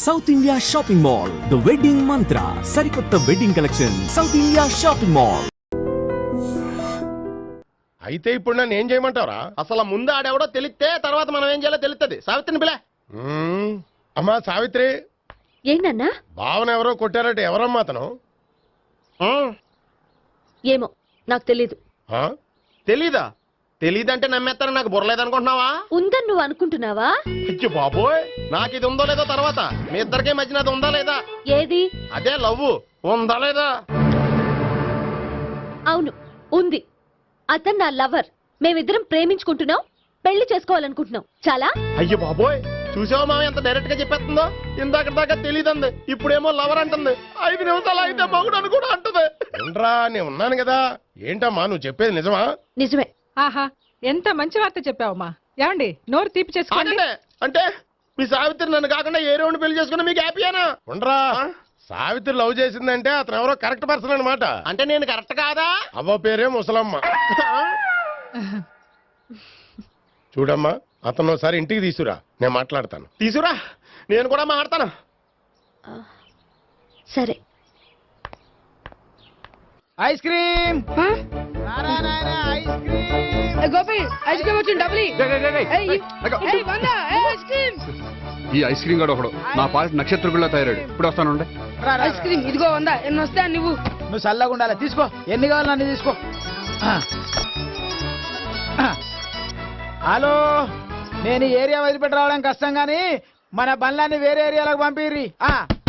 South India shopping mall, the wedding మంత్ర, సరికొత్త wedding collection, south India shopping mall. అయితే ఇప్పుడు నన్ను ఏం చేయమంటారా? అసలు ముందు ఆడెవడో తెలిస్తే తర్వాత మనం ఏం చేయాలో తెలుస్తుంది. సావిత్రిని పిల్ల. అమ్మా సావిత్రి, ఏంటన్నా? భావన ఎవరో కొట్టారట, ఎవరమ్మా అతను? ఏమో నాకు తెలీదు. తెలీదా? తెలీదంటే నమ్మేస్తారని నాకు బుర్రలేదనుకుంటున్నావా? ఉందని నువ్వు అనుకుంటున్నావా? అయ్యో బాబోయ్, నాకు ఇది ఉందో లేదో తర్వాత మీ ఇద్దరికే మధ్యన అది ఉందా లేదా? ఏది? అదే లవ్ ఉందా లేదా? అవును ఉంది. అతను నా లవర్. మేమిద్దరం ప్రేమించుకుంటున్నాం, పెళ్లి చేసుకోవాలనుకుంటున్నాం. చాలా. అయ్యో బాబోయ్, చూసావా మామ ఎంత డైరెక్ట్ గా చెప్పేస్తుందో? ఇందాక దాకా తెలీదంది, ఇప్పుడేమో లవర్ అంటుంది. 5 నిమిషాలు అయితే మగుడు అని కూడా అంటుంది. ఉండరా, నేను ఉన్నాను కదా. ఏంటమ్మా నువ్వు చెప్పేది నిజమా? నిజమే. ఆహా, ఎంత మంచి వార్త చెప్పావమ్మా. ఏమండి, నోరు తీపి చేసుకోండి. అంటే మీ సావిత్రి నన్ను కాకుండా ఏ రౌండ్ పెళ్లి చేసుకున్నా మీకు హ్యాపీయేనా? ఉండరా, సావిత్రి లవ్ చేసిందంటే అతను ఎవరో కరెక్ట్ పర్సన్ అనమాట. అంటే నేను కరెక్ట్ కాదా? అవ్వ పేరే ముసలమ్మ. చూడమ్మా, అతను ఒకసారి ఇంటికి తీసుకురా, నేను మాట్లాడతాను. తీసురా, నేను కూడా మాట్లాడతాను. సరే. Ice cream Gopi, ice cream వచ్చింది. డబ్బులు ఈ ఐస్ క్రీమ్ గడు ఒకడు నా పాలిట నక్షత్రకుల్లా తయారాడు. ఇప్పుడు వస్తానుండే. ఐస్ క్రీమ్ ఇదిగో 100. ఎన్ని వస్తాయి నువ్వు చల్లగా ఉండాలి. తీసుకో, ఎన్ని కావాలి అన్ని తీసుకో. హలో, నేను ఈ ఏరియా వదిలిపెట్టి రావడం కష్టం గానీ మన బండ్లన్నీ వేరే ఏరియాలకు పంపిర్రి.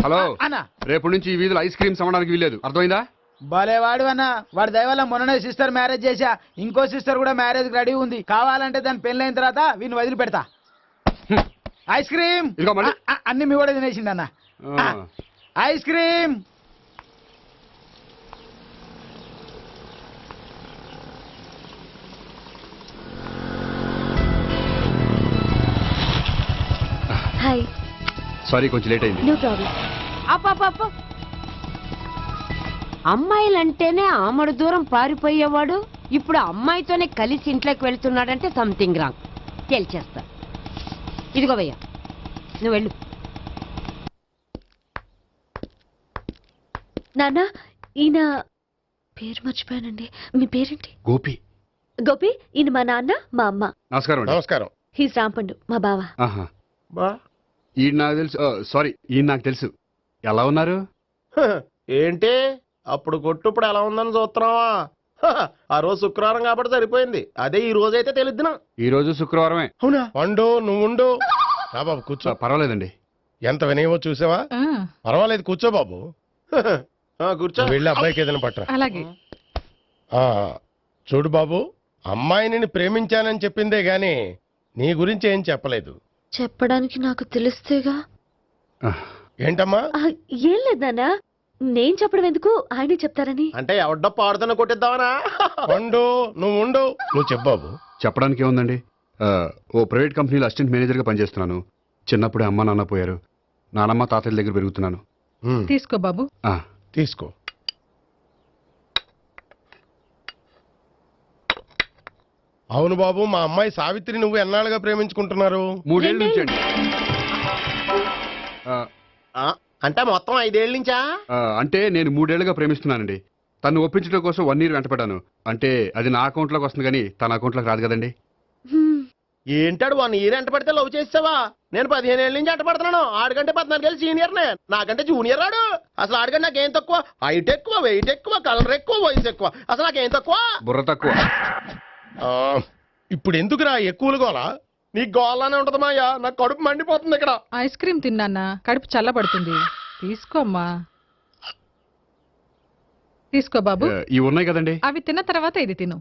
హలో అన్న, రేపు నుంచి ఈ వీధిలో ఐస్ క్రీమ్స్ అమ్మడానికి వీల్లేదు, అర్థమైందా? భలేవాడు అన్న. వాడి దయవల్ల మొన్ననే సిస్టర్ మ్యారేజ్ చేశా. ఇంకో సిస్టర్ కూడా మ్యారేజ్ రెడీ ఉంది. కావాలంటే దాని పెళ్ళైన తర్వాత వీడిని వదిలి పెడతా. ఐస్ క్రీమ్ అన్ని మీ కూడా తినేసిండి అన్న. Ice cream. హాయ్. సారీ, కొంచెం లేట్ అయింది. No problem. అప్ప అమ్మాయిలంటేనే ఆమడు దూరం పారిపోయేవాడు ఇప్పుడు అమ్మాయితోనే కలిసి ఇంట్లోకి వెళ్తున్నాడంటే సంథింగ్ రాంగ్. తేల్చేస్తా. ఇదిగో భయ్యా, నువ్వు వెళ్ళు. నాన్న, ఈయన పేరు మర్చిపోయానండి. మీ పేరేంటి? గోపి. గోపి, ఈయన మా నాన్న, మా అమ్మ. నమస్కారం అండి. నమస్కారం. హీస్ రాంపండు, మా బావ. ఆహా, ఈయన నాకు తెలుసు. సారీ, ఈయన నాకు తెలుసు. ఎలా ఉన్నారు? ఏంటి అప్పుడు కొట్టు ఇప్పుడు ఎలా ఉందని చూస్తున్నావా? ఆ రోజు శుక్రవారం కాబట్టి సరిపోయింది. అదే ఈ రోజు అయితే తెలిద్దునా. ఈ రోజు శుక్రవారమే. అవునా? పండు నువ్వుండు. రా బాబు కూర్చో. పర్వాలేదండి. ఎంత వినయమో చూసావా? పర్వాలేదు, కూర్చో బాబు. కూర్చో. వెళ్ళి అబ్బాయికి ఏదైనా పట్టరా. అలాగే. చూడు బాబు, అమ్మాయి నిన్ను ప్రేమించానని చెప్పిందే గాని నీ గురించి ఏం చెప్పలేదు. చెప్పడానికి నాకు తెలిస్తేగా. ఏంటమ్మా? ఏం లేదు నాన్న, నేను చెప్పడం ఎందుకు, ఆయనే చెప్తారని. అంటే ఎవడ్డో పాడుతున్న కొట్టిద్దామనా? పండు నువ్వుండు. నువ్వు చెప్పు బాబు. చెప్పడానికి ఏముందండి, ఓ ప్రైవేట్ కంపెనీలో అసిస్టెంట్ మేనేజర్గా పనిచేస్తున్నాను. చిన్నప్పుడే అమ్మ నాన్న పోయారు. నానమ్మ తాతయ్య దగ్గర పెరుగుతున్నాను. తీసుకో బాబు. తీసుకో. అవును బాబు, మా అమ్మాయి సావిత్రి నువ్వు ఎన్నాళ్ళుగా ప్రేమించుకుంటున్నారు? 3 ఏళ్ళ నుంచి అండి. అంటే మొత్తం 5 ఏళ్ళ నుంచా? అంటే నేను 3 ఏళ్ళుగా ప్రేమిస్తున్నానండి. తను ఒప్పించడం కోసం 1 year వెంటపడ్డాను. అంటే అది నా అకౌంట్లోకి వస్తుంది కానీ తన అకౌంట్లోకి రాదు కదండి. ఏంటాడు 1 year ఎంట పడితే లవ్ చేసావా? నేను 15 ఏళ్ళ నుంచి ఎంట పడుతున్నాను. ఆడికంటే 14 ఏళ్ళు సీనియర్నే, నాకంటే జూనియర్ ఆడు. అసలు ఆడికంటే నాకేం తక్కువ? హైట్ ఎక్కువ, వెయిట్ ఎక్కువ, కలర్ ఎక్కువ, వయసు ఎక్కువ. అసలు నాకేం తక్కువ? బుర్ర తక్కువ. ఇప్పుడు ఎందుకురా ఎక్కువలు గోలా? నీకు గోళ్ళనే ఉంటది మాయా, నాకు కడుపు మండిపోతుంది ఇక్కడ. ఐస్ క్రీమ్ తిన్నానా, కడుపు చల్లబడుతుంది. తీసుకోమ్మా. తీసుకో బాబు. ఇవి ఉన్నాయి కదండి, అవి తిన్న తర్వాత ఇది తిను.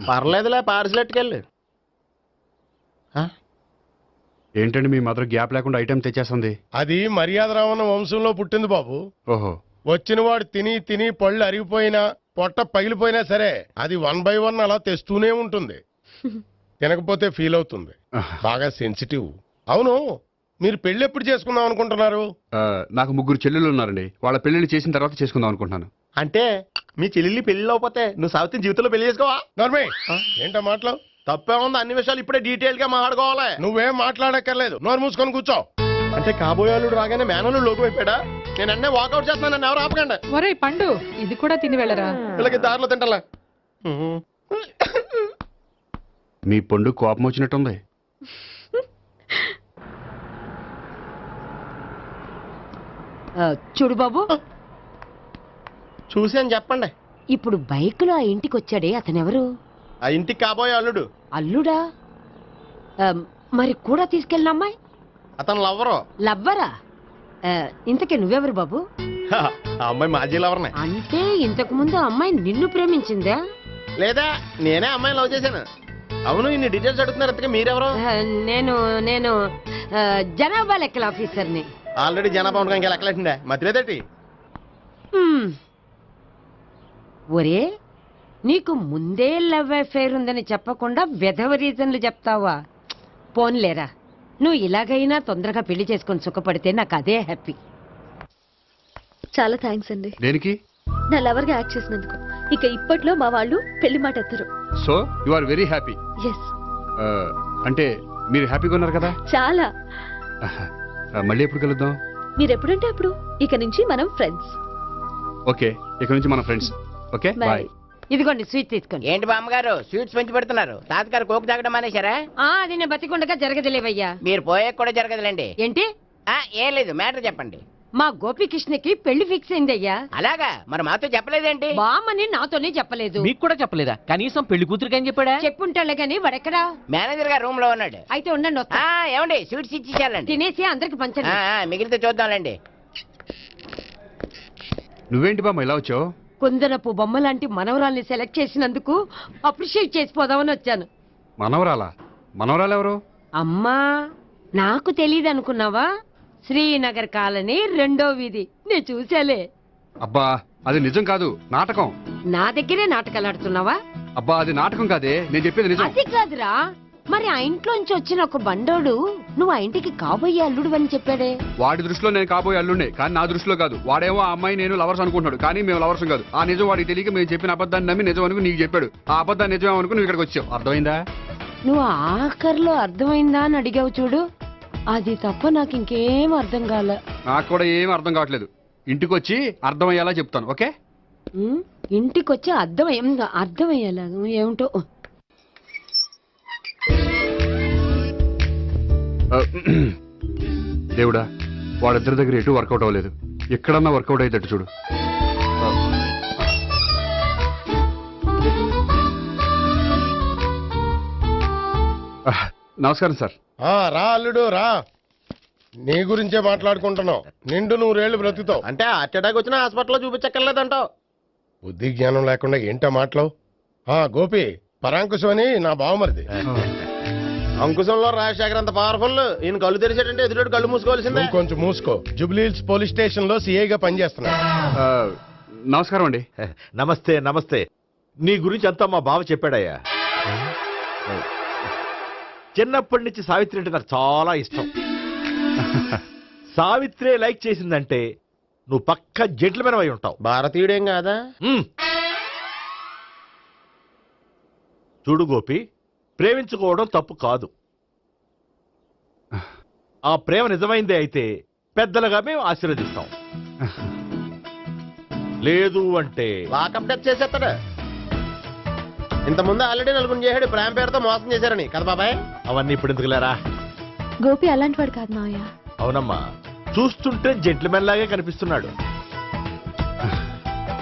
పర్లేదులే, పార్సిలెట్టుకెళ్ళి. ఏంటండి మీ మదర్ గ్యాప్ లేకుండా ఐటెం తెచ్చేస్తుంది? అది మర్యాద రావణ వంశంలో పుట్టింది బాబు. ఓహో. వచ్చిన వాడు తిని తిని పళ్ళు అరిగిపోయినా పొట్ట పగిలిపోయినా సరే అది 1 by 1 అలా తెస్తూనే ఉంటుంది. తినకపోతే ఫీల్ అవుతుంది. బాగా సెన్సిటివ్. అవును, మీరు పెళ్లి ఎప్పుడు చేసుకుందాం అనుకుంటున్నారు? నాకు 3 చెల్లెళ్ళు ఉన్నారండి. వాళ్ళ పెళ్లిళ్ళు చేసిన తర్వాత చేసుకుందాం అనుకుంటున్నాను. అంటే మీ చెల్లెల్ని పెళ్లి లేకపోతే నువ్వు సావిత్రి జీవితంలో పెళ్లి చేసుకోవా? నర్మే, ఏంటో మాటలు? తప్పే ఉంది, అన్ని విషయాలు ఇప్పుడే డీటెయిల్ గా మాట్లాడుకోవాలి. నువ్వేం మాట్లాడక్కర్లేదు, నోరు మూసుకొని కూర్చో. అంటే కాబోయే అల్లుడు రాగానే మేనలు లోకి అయిపోయాడా? నేను అన్నీ వాకౌట్ చేస్తున్నాను, నన్ను ఎవరు ఆపకండి. ఒరే పండు ఇది కూడా తిని వెళ్ళరా. వీళ్ళకి దారిలో తింటలా. మీ పండు కోపం వచ్చినట్టుంది. చూడు బాబు, చూసి అని చెప్పండి. ఇప్పుడు బైక్లో ఆ ఇంటికి వచ్చాడే అతనెవరు? ఆ ఇంటికి కాబోయే అల్లుడు. అల్లుడా? మరి కూడా తీసుకెళ్ళిన అమ్మాయి అతను లవ్వరు. లవ్వరా? ఇంతకీ నువ్వెవరు బాబు? ఆ అమ్మాయి మాజీ లవర్నే. అంటే ఇంతకు ముందు ఆ అమ్మాయి నిన్ను ప్రేమించిందా? లేదా నేనే అమ్మాయిని లవ్ చేశాను. అవును, ఇన్ని డీటెయిల్స్ అడుగుతున్నారు. ఇంతకీ మీరెవరు? నేను నేను జనాభా లెక్కల ఆఫీసర్ని. ఆల్రెడీ జనాభా ఉండగా ఇంకా లెక్కలేసిందే మతిలేదేటి? హ్మ్. ఒరే, నీకు ముందే లవ్ అఫైర్ ఉందని చెప్పకుండా వెధవ రీజన్లు చెప్తావా? పోన్లేరా, నువ్వు ఇలాగైనా తొందరగా పెళ్లి చేసుకొని సుఖపడితే నాకు అదే హ్యాపీ. చాలా థ్యాంక్స్ అండి దేనికి? నా లవర్ గా యాక్ట్ చేసినందుకు. ఇక ఇప్పట్లో మా వాళ్ళు పెళ్లి మాట ఎత్తరు. So you are very happy. Yes, అంటే మీరు హ్యాపీగా ఉన్నారు కదా? చాలా. మళ్ళీ ఎప్పుడు కలుద్దాం? మీరు ఎప్పుడంటే అప్పుడు. ఇక నుంచి మనం ఫ్రెండ్స్. ఓకే, ఇక నుంచి మన ఫ్రెండ్స్. Okay, bye. ఇదిగోండి స్వీట్ తీసుకోండి. ఏంటి బామ్మగారు స్వీట్స్ పెంచి పెడుతున్నారు? తాతగారు కోక్ తాగడం మానేశారా? అది నేను బతికుండగా జరగదులేవయ్యా. మీరు పోయే కూడా జరగదులేండి. ఏంటి? ఏం లేదు, మ్యాటర్ చెప్పండి. మా గోపికృష్ణకి పెళ్లి ఫిక్స్ అయిందయ్యా. అలాగా? మరి మాతో చెప్పలేదేంటి? బామ్మని నాతోనే చెప్పలేదు. మీకు కూడా చెప్పలేదా? కనీసం పెళ్లి కూతురికి అని చెప్పాడా? చెప్పుంటాళ్లే గాని వాడెక్కడా? మేనేజర్ గారు రూమ్ లో ఉన్నాడు. అయితే ఉండండి, వస్తా. ఏమండి స్వీట్స్ ఇచ్చేసాలండి. తినేసి అందరికి పంచండి. మిగిలితే చూద్దాంలేండి. నువ్వేంటి బామ్మ ఇలా వచ్చావు? కుందనపు బొమ్మ లాంటి మనవరాల్ని సెలెక్ట్ చేసినందుకు అప్రిషియేట్ చేసిపోదామని వచ్చాను. మనవరాలా? మనవరాలు ఎవరు? అమ్మా, నాకు తెలియదు అనుకున్నావా? శ్రీనగర్ కాలనీ 2వ వీధి. నేను చూశాలే. అబ్బా, అది నిజం కాదు, నాటకం. నా దగ్గరే నాటకాలు ఆడుతున్నావా? అబ్బా, అది నాటకం కాదే, నేను చెప్పేది నిజం. అది కాదురా, మరి ఆ ఇంట్లోంచి వచ్చిన ఒక బండోడు నువ్వు ఆ ఇంటికి కాబోయే అల్లుడు అని చెప్పాడే. వాడి దృష్టిలో నేను కాబోయే అల్లుండే, కానీ నా దృష్టిలో కాదు. వాడేమో ఆ అమ్మాయి నేను లవర్స్ అనుకుంటున్నాడు, కానీ మేము లవర్స్ కాదు. ఆ నిజం వాడికి తెలియక మేము చెప్పిన అబద్ధాన్ని నమ్మి నిజం అనుకుని నీకు చెప్పాడు. ఆ అబద్ధాన్ని నిజం అనుకుని నువ్వు ఇక్కడికి వచ్చావు. అర్థమైందా? నువ్వు ఆఖరిలో అర్థమైందా అని అడిగావు చూడు, అది తప్ప నాకు ఇంకేం అర్థం కాలే. నాకు కూడా ఏం అర్థం కావట్లేదు. ఇంటికి వచ్చి అర్థమయ్యేలా చెప్తాను, ఓకే? ఇంటికొచ్చి అర్థమయ్యేలా ఏమిటో. దేవుడా, వాళ్ళిద్దరి దగ్గర ఎటు వర్కౌట్ అవ్వలేదు. ఎక్కడన్నా వర్కౌట్ అయ్యేటట్టు చూడు. నమస్కారం సార్. రా అల్లుడు రా. నీ గురించే మాట్లాడుకుంటున్నావు. నిండు 100 బ్రతుకుతావు. అంటే హార్ట్ అటాక్ వచ్చిన హాస్పిటల్లో చూపించక్కర్లేదంటావు? బుద్ధి జ్ఞానం లేకుండా ఏంటో మాటలు. గోపి, పరాంకుశం అని నా బావమరిది. అంకుశంలో రాజశేఖర్ అంత పవర్ఫుల్. ఈయన కళ్ళు తెరిచాడంటే ఎదురు కళ్ళు మూసుకోవాల్సిందే. నువ్వు కొంచెం మూసుకో. జూబ్లీహిల్స్ పోలీస్ స్టేషన్ లో సిఐగా పనిచేస్తున్నా. నమస్కారం అండి. నమస్తే నమస్తే. నీ గురించి అంతా మా బావ చెప్పాడయ్యా. చిన్నప్పటి నుంచి సావిత్రి అంటే నాకు చాలా ఇష్టం. సావిత్రి లైక్ చేసిందంటే నువ్వు పక్క జెంట్లమెన్ అయి ఉంటావు. భారతీయుడేం కాదా? చూడు గోపి, ప్రేమించుకోవడం తప్పు కాదు. ఆ ప్రేమ నిజమైందే అయితే పెద్దలుగా మేము ఆశీర్వదిస్తాం. లేదు అంటే లాకప్ డెత్ చేసేస్తాడు. ఇంతకుముందు ఆల్రెడీ నలుగురు చేశాడు ప్రేమ పేరుతో మోసం చేశారని కదా బాబాయ్. అవన్నీ ఇప్పుడు ఎందుకులేరా? గోపి అలాంటి వాడు కాదు మావయ్య. అవునమ్మా, చూస్తుంటే జెంట్లమెన్ లాగే కనిపిస్తున్నాడు.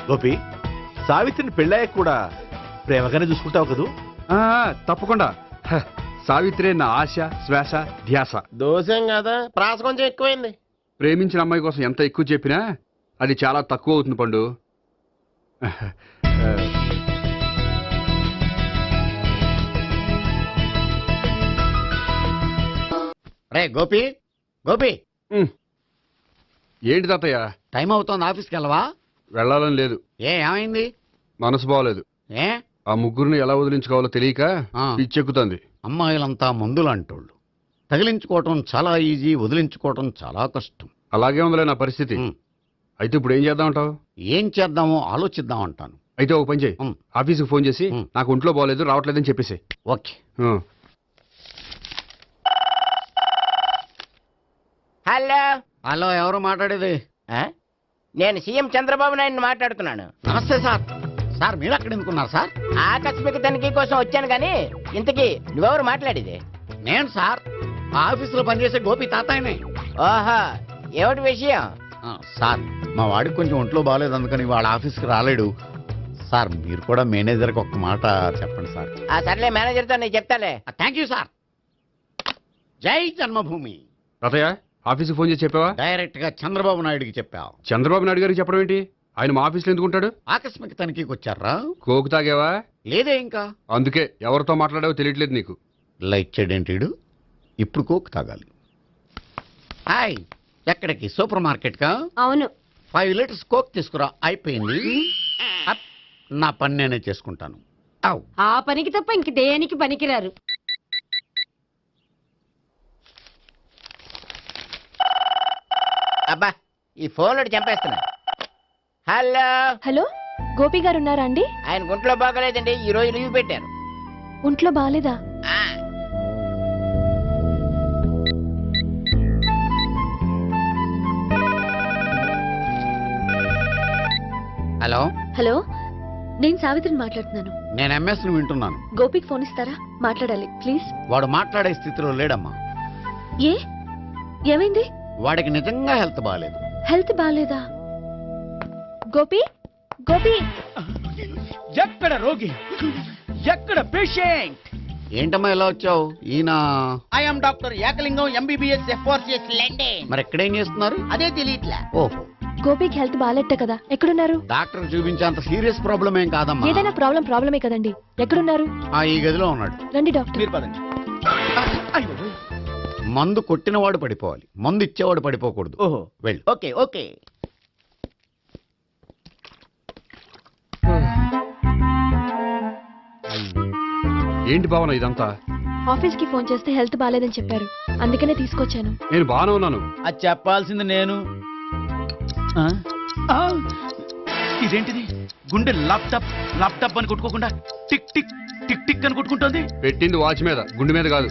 గోపి, సావిత్రిని పెళ్ళాక కూడా ప్రేమగానే చూసుకుంటావు కదూ? తప్పకుండా. సావిత్రే నా ఆశ, శ్వాస, ధ్యాస. దోషం కదా, ప్రాస కొంచెం ఎక్కువైంది. ప్రేమించిన అమ్మాయి కోసం ఎంత ఎక్కువ చెప్పినా అది చాలా తక్కువ అవుతుంది పండు. రే గోపి, గోపి. ఏంటి తాతయ్య? టైం అవుతోంది, ఆఫీస్కి వెళ్ళవా? వెళ్ళాలని లేదు. ఏమైంది? మనసు బాగోలేదు. ఏ? ఆ ముగ్గురిని ఎలా వదిలించుకోవాలో తెలియక పిచ్చెక్కుతుంది. అమ్మాయిలంతా మందులాంటోళ్ళు. తగిలించుకోవటం చాలా ఈజీ, వదిలించుకోవటం చాలా కష్టం. అలాగే ఉందిలే నా పరిస్థితి. అయితే ఇప్పుడు ఏం చేద్దామంటావు? ఏం చేద్దామో ఆలోచిద్దాం అంటాను. అయితే ఒక పని చేయి, ఆఫీస్కి ఫోన్ చేసి నాకు ఒంట్లో బాగోలేదు, రావట్లేదని చెప్పేసి. ఓకే. హలో. హలో, ఎవరు మాట్లాడేది? నేను సీఎం చంద్రబాబు నాయుడు మాట్లాడుతున్నాను. నమస్తే సార్. సార్ మీరు అక్కడ ఎందుకున్నారు సార్? ఆకస్మిక తనిఖీ కోసం వచ్చాను కానీ ఇంతకీ నువ్వెవరు మాట్లాడేది? నేను సార్ ఆఫీసులో పనిచేసే గోపి తాతాయనే. ఓహో, ఏమిటి విషయం? సార్ మా వాడికి కొంచెం ఒంట్లో బాగాలేదు, అందుకని వాళ్ళ ఆఫీస్కి రాలేడు సార్. మీరు కూడా మేనేజర్కి ఒక్క మాట చెప్పండి సార్. ఆ సర్లే, మేనేజర్తో నేను చెప్తాలే. Thank you sir. జై జన్మభూమి. తాతయ్య ఆఫీస్కి ఫోన్ చేసి చెప్పావా? డైరెక్ట్ గా చంద్రబాబు నాయుడుకి చెప్పావు. చంద్రబాబు నాయుడు గారికి చెప్పడం ఏంటి? ఆయన మా ఆఫీస్లో ఎందుకు ఉంటాడు? ఆకస్మిక తనిఖీకి వచ్చారా? కోకు తాగావా? లేదే ఇంకా. అందుకే ఎవరితో మాట్లాడావో తెలియట్లేదు నీకు. లైక్ చేయడేంటిడు? ఇప్పుడు కోక్ తాగాలి. హాయ్, ఎక్కడికి? సూపర్ మార్కెట్ కా? అవును. 5 లీటర్స్ కోక్ తీసుకురా. అయిపోయింది. అప్, నా పని నేనే చేసుకుంటాను. అవ్. ఆ పనికి తప్ప ఇంక దేనికి పనికిరారు. అబ్బా, ఈ ఫోన్లో చంపేస్తున్నా. హలో. హలో, గోపి గారు ఉన్నారా అండి? ఆయన గుంట్లో బాగలేదండి, ఈ రోజు లీవ్ పెట్టారు. ఒంట్లో బాగాలేదా? హలో. హలో, నేను సావిత్రిని మాట్లాడుతున్నాను. నేను ఎంఎస్ ను వింటున్నాను. గోపికి ఫోన్ ఇస్తారా? మాట్లాడాలి ప్లీజ్. వాడు మాట్లాడే స్థితిలో లేడమ్మా. ఏ, ఏమైంది? వాడికి నిజంగా హెల్త్ బాగాలేదు. హెల్త్ బాగాలేదా? గోపి, గోపి. ఎక్కడ రోగి, ఎక్కడ పేషెంట్? ఏంటమ్మా ఇలా వచ్చావు? ఈయన I'm doctor Ekalingam, MBBS, FRCS London. మరి ఎక్కడేం చేస్తున్నారు? అదే తెలియట్లే. ఓహో, గోపికి హెల్త్ బాగాలెట్ట కదా, ఎక్కడున్నారు? డాక్టర్ చూపించేంత సీరియస్ ప్రాబ్లం ఏం కాదమ్మా. ఏదైనా ప్రాబ్లమే కదండి. ఎక్కడున్నారు? ఈ గదిలో ఉన్నాడు. రండి డాక్టర్. మీరు పదండి. మందు కొట్టినవాడు పడిపోవాలి, మందు ఇచ్చేవాడు పడిపోకూడదు. ఓహో, వెళ్ళు. Okay okay. ఏంటి భావన ఇదంతా? ఆఫీస్ కి ఫోన్ చేస్తే హెల్త్ బాగాలేదని చెప్పారు, అందుకనే తీసుకొచ్చాను. నేను బాగానే ఉన్నాను. అది చెప్పాల్సింది నేను. ఇదేంటిది? గుండె ల్యాప్టాప్ ల్యాప్టాప్ అని కొట్టుకోకుండా టిక్ టిక్ టిక్ టిక్ అని కొట్టుకుంటోంది. పెట్టింది వాచ్ మీద, గుండె మీద కాదు.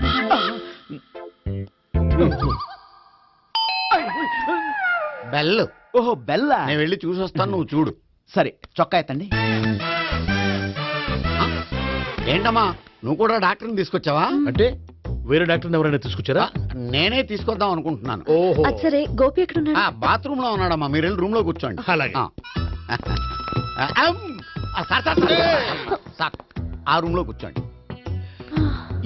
బెల్. ఓహో, బెల్లా. నేను వెళ్ళి చూసొస్తాను, నువ్వు చూడు. సరే, చొక్కా ఎత్తండి. ఏంటమ్మా, నువ్వు కూడా డాక్టర్ని తీసుకొచ్చావా? అంటే వేరే డాక్టర్ని ఎవరైనా తీసుకొచ్చారా? నేనే తీసుకొద్దాం అనుకుంటున్నాను. ఓహో, అది సరే, గోపి ఎక్కడున్నాడు? బాత్రూమ్ లో ఉన్నాడమ్మా, మీరు వెళ్ళి రూమ్ లో కూర్చోండి. అలాగే. సార్, ఆ రూమ్ లో కూర్చోండి.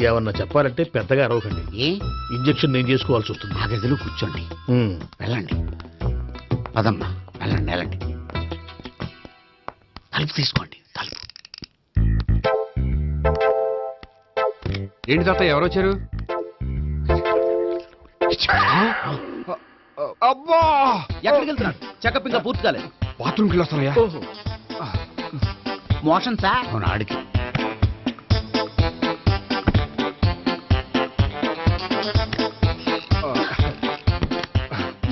ఏమన్నా చెప్పాలంటే పెద్దగా అరవకండి. ఏ ఇంజెక్షన్ నేను చేసుకోవాల్సి వస్తుంది. ఆ గదిలో కూర్చోండి. వెళ్ళండి, పదమ్మా, వెళ్ళండి వెళ్ళండి. తలుపు తీసుకోండి, తలుపు. ఏంటి తాత, ఎవరు వచ్చారు? అబ్బా, ఎక్కడికి వెళ్తున్నాడు? చెకప్ ఇంకా పూర్తి కాలేదు. బాత్రూమ్కి వెళ్ళొస్తానయ్యా. ఓహో, మోషన్ సార్. అవును, ఆడికి.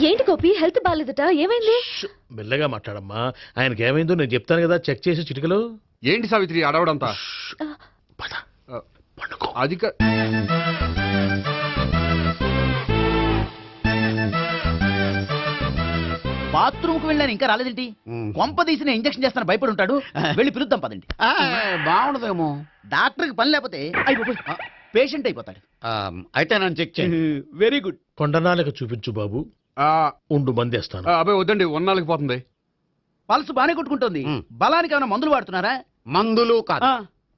ఏంటి గోపి, హెల్త్ బాగాలేదట, ఏమైంది? మెల్లగా మాట్లాడమ్మా. ఆయనకి ఏమైందో నేను చెప్తాను కదా, చెక్ చేసి చిటికలో. ఏంటి సావిత్రి అడవడంతా? అది బాత్రూమ్ కు వెళ్ళాను, ఇంకా రాలేదేంటి? కొంప తీసిన ఇంజక్షన్ చేస్తాను భయపడి ఉంటాడు. వెళ్ళి పిలుద్దాం పదండి. బాగుండదేమో. డాక్టర్ కి పని లేకపోతే పేషెంట్ అయిపోతాడు. అయితే నన్ను చెక్ చేయండి. Very good. కొండనాలకు చూపించు బాబు. ఉండు, మందేస్తాను. అబ్బాయి వద్దండి, ఉన్నాళ్ళకి పోతుంది. పల్స్ బానే కొట్టుకుంటుంది. బలానికి ఏమైనా మందులు వాడుతున్నారా? మందులు కాదు,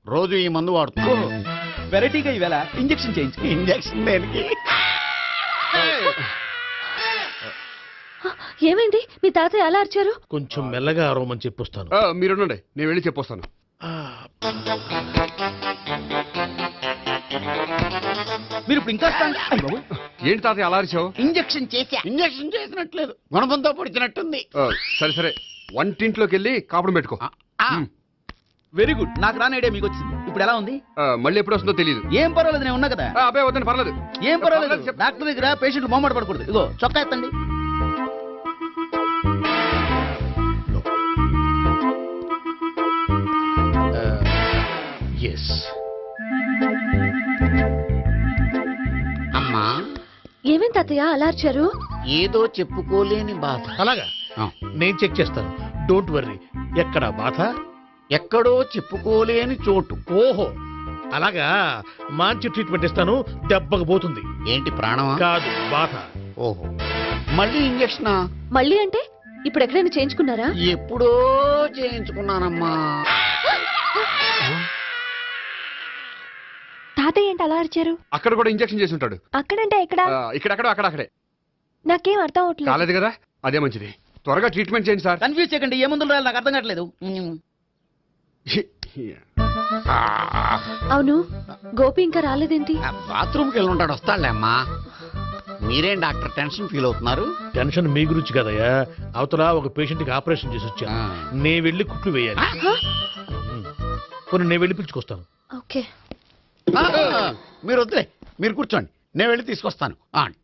రోజు ఈ మందు వాడుతున్నా. వెరైటీగా ఈవేళ ఇంజక్షన్ చేయించు. ఇంజక్షన్ దేనికి? ఏమైంది? మీ తాతయ్య అలా అరిచారు? కొంచెం మెల్లగా అరవమని చెప్పొస్తాను. మీరుండండి, నేను వెళ్ళి చెప్పొస్తాను. మీరు ఇప్పుడు ఇంకా ఏంటి తాతయ్య అలా అరిచావు? ఇంజక్షన్ చేసా. ఇంజక్షన్ చేసినట్లేదు, గుణపంతో పొడిచినట్టుంది. సరే సరే, వంటింట్లోకి వెళ్ళి కాపుడు పెట్టుకో. Very good. నాకు రాని ఐడియా మీకు వచ్చింది. ఇప్పుడు ఎలా ఉంది? మళ్ళీ ఎప్పుడు వస్తుందో తెలియదు. ఏం పర్వాలేదు, నేను ఉన్నా కదా. అబ్బాయి వద్దండి, పర్లేదు. ఏం పర్వాలేదు. డాక్టర్ దగ్గర పేషెంట్లు మొహమాట పడకూడదు. ఇగో చొక్కా ఎత్తండి. అమ్మా, ఏమేం తాతయ్య అలా అరిచారు? ఏదో చెప్పుకోలేని బాధ. అలాగా ఆ. నేను చెక్ చేస్తాను, డోంట్ వర్రీ. ఎక్కడ బాధ? ఎక్కడో చెప్పుకోలేని చోటు. ఓహో అలాగా, మంచి ట్రీట్మెంట్ ఇస్తాను, దెబ్బకు పోతుంది. ఏంటి ప్రాణమా? కాదు, బాధ. ఓహో, మళ్ళీ ఇంజక్షనా? మళ్ళీ అంటే ఇప్పుడు ఎక్కడైనా చేయించుకున్నారా? ఎప్పుడో చేయించుకున్నానమ్మా. తాతయ్య ఏంటి అలా అరిచారు? అక్కడ కూడా ఇంజెక్షన్ చేసి ఉంటాడు. అక్కడంటే ఎక్కడ? ఇక్కడక్కడ అక్కడక్కడే. నాకేం అర్థం అవట్లేదు. కాలేదు కదా, అదే మంచిది. త్వరగా ట్రీట్మెంట్ చేయండి సార్. కన్ఫ్యూజ్ చేయకండి, ఏ మందులు రాయాలి నాకు అర్థం కావట్లేదు. అవును, గోపి ఇంకా రాలేదేంటి? బాత్రూమ్కి వెళ్ళి ఉంటాడు, వస్తాడులే అమ్మా. మీరేం డాక్టర్ టెన్షన్ ఫీల్ అవుతున్నారు? టెన్షన్ మీ గురించి కదయ్యా, అవతల ఒక పేషెంట్ కి ఆపరేషన్ చేసి వచ్చాను. నేను వెళ్ళి కుట్లు వేయాలి. కొన్ని నేను వెళ్ళి పిలుచుకొస్తాను. ఓకే, మీరు వద్దులే, మీరు కూర్చోండి, నేను వెళ్ళి తీసుకొస్తాను.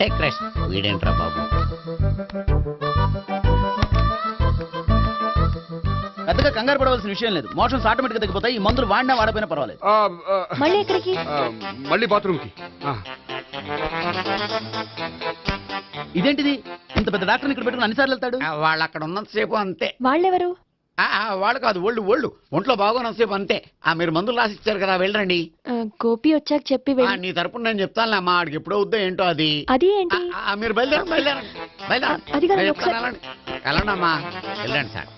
Take rest. వీడేంట్రా బాబు, పెద్దగా కంగారు పడవలసిన విషయం లేదు. మోషన్స్ ఆటోమేటిక్ గా తగ్గిపోతాయి. ఈ మందులు వాడినా వాడపోయినా పర్వాలేదు. మళ్ళీ ఎక్కడికి? మళ్ళీ బాత్రూమ్కి. ఇదేంటిది, ఇంత పెద్ద డాక్టర్ని ఇక్కడ పెట్టుకుని అన్నిసార్లు వెళ్తాడు? వాళ్ళు అక్కడ ఉన్నంతసేపు అంతే. వాళ్ళెవరు? వాళ్ళు కాదు, ఒళ్ళు ఒంట్లో బాగోనంతసేపు అంతే. మీరు మందులు రాసి ఇచ్చారు కదా, వెళ్ళండి. గోపి వచ్చాక చెప్పి నీ తరపున నేను చెప్తానులే అమ్మా, ఆడికి ఎప్పుడో వద్దో ఏంటో అది. అది ఏంటి? మీరు బయలుదేరండి. అది కాదు, నేను ఒకసారి- చెప్తాను, వెళ్ళండి అమ్మా, వెళ్ళండి సార్.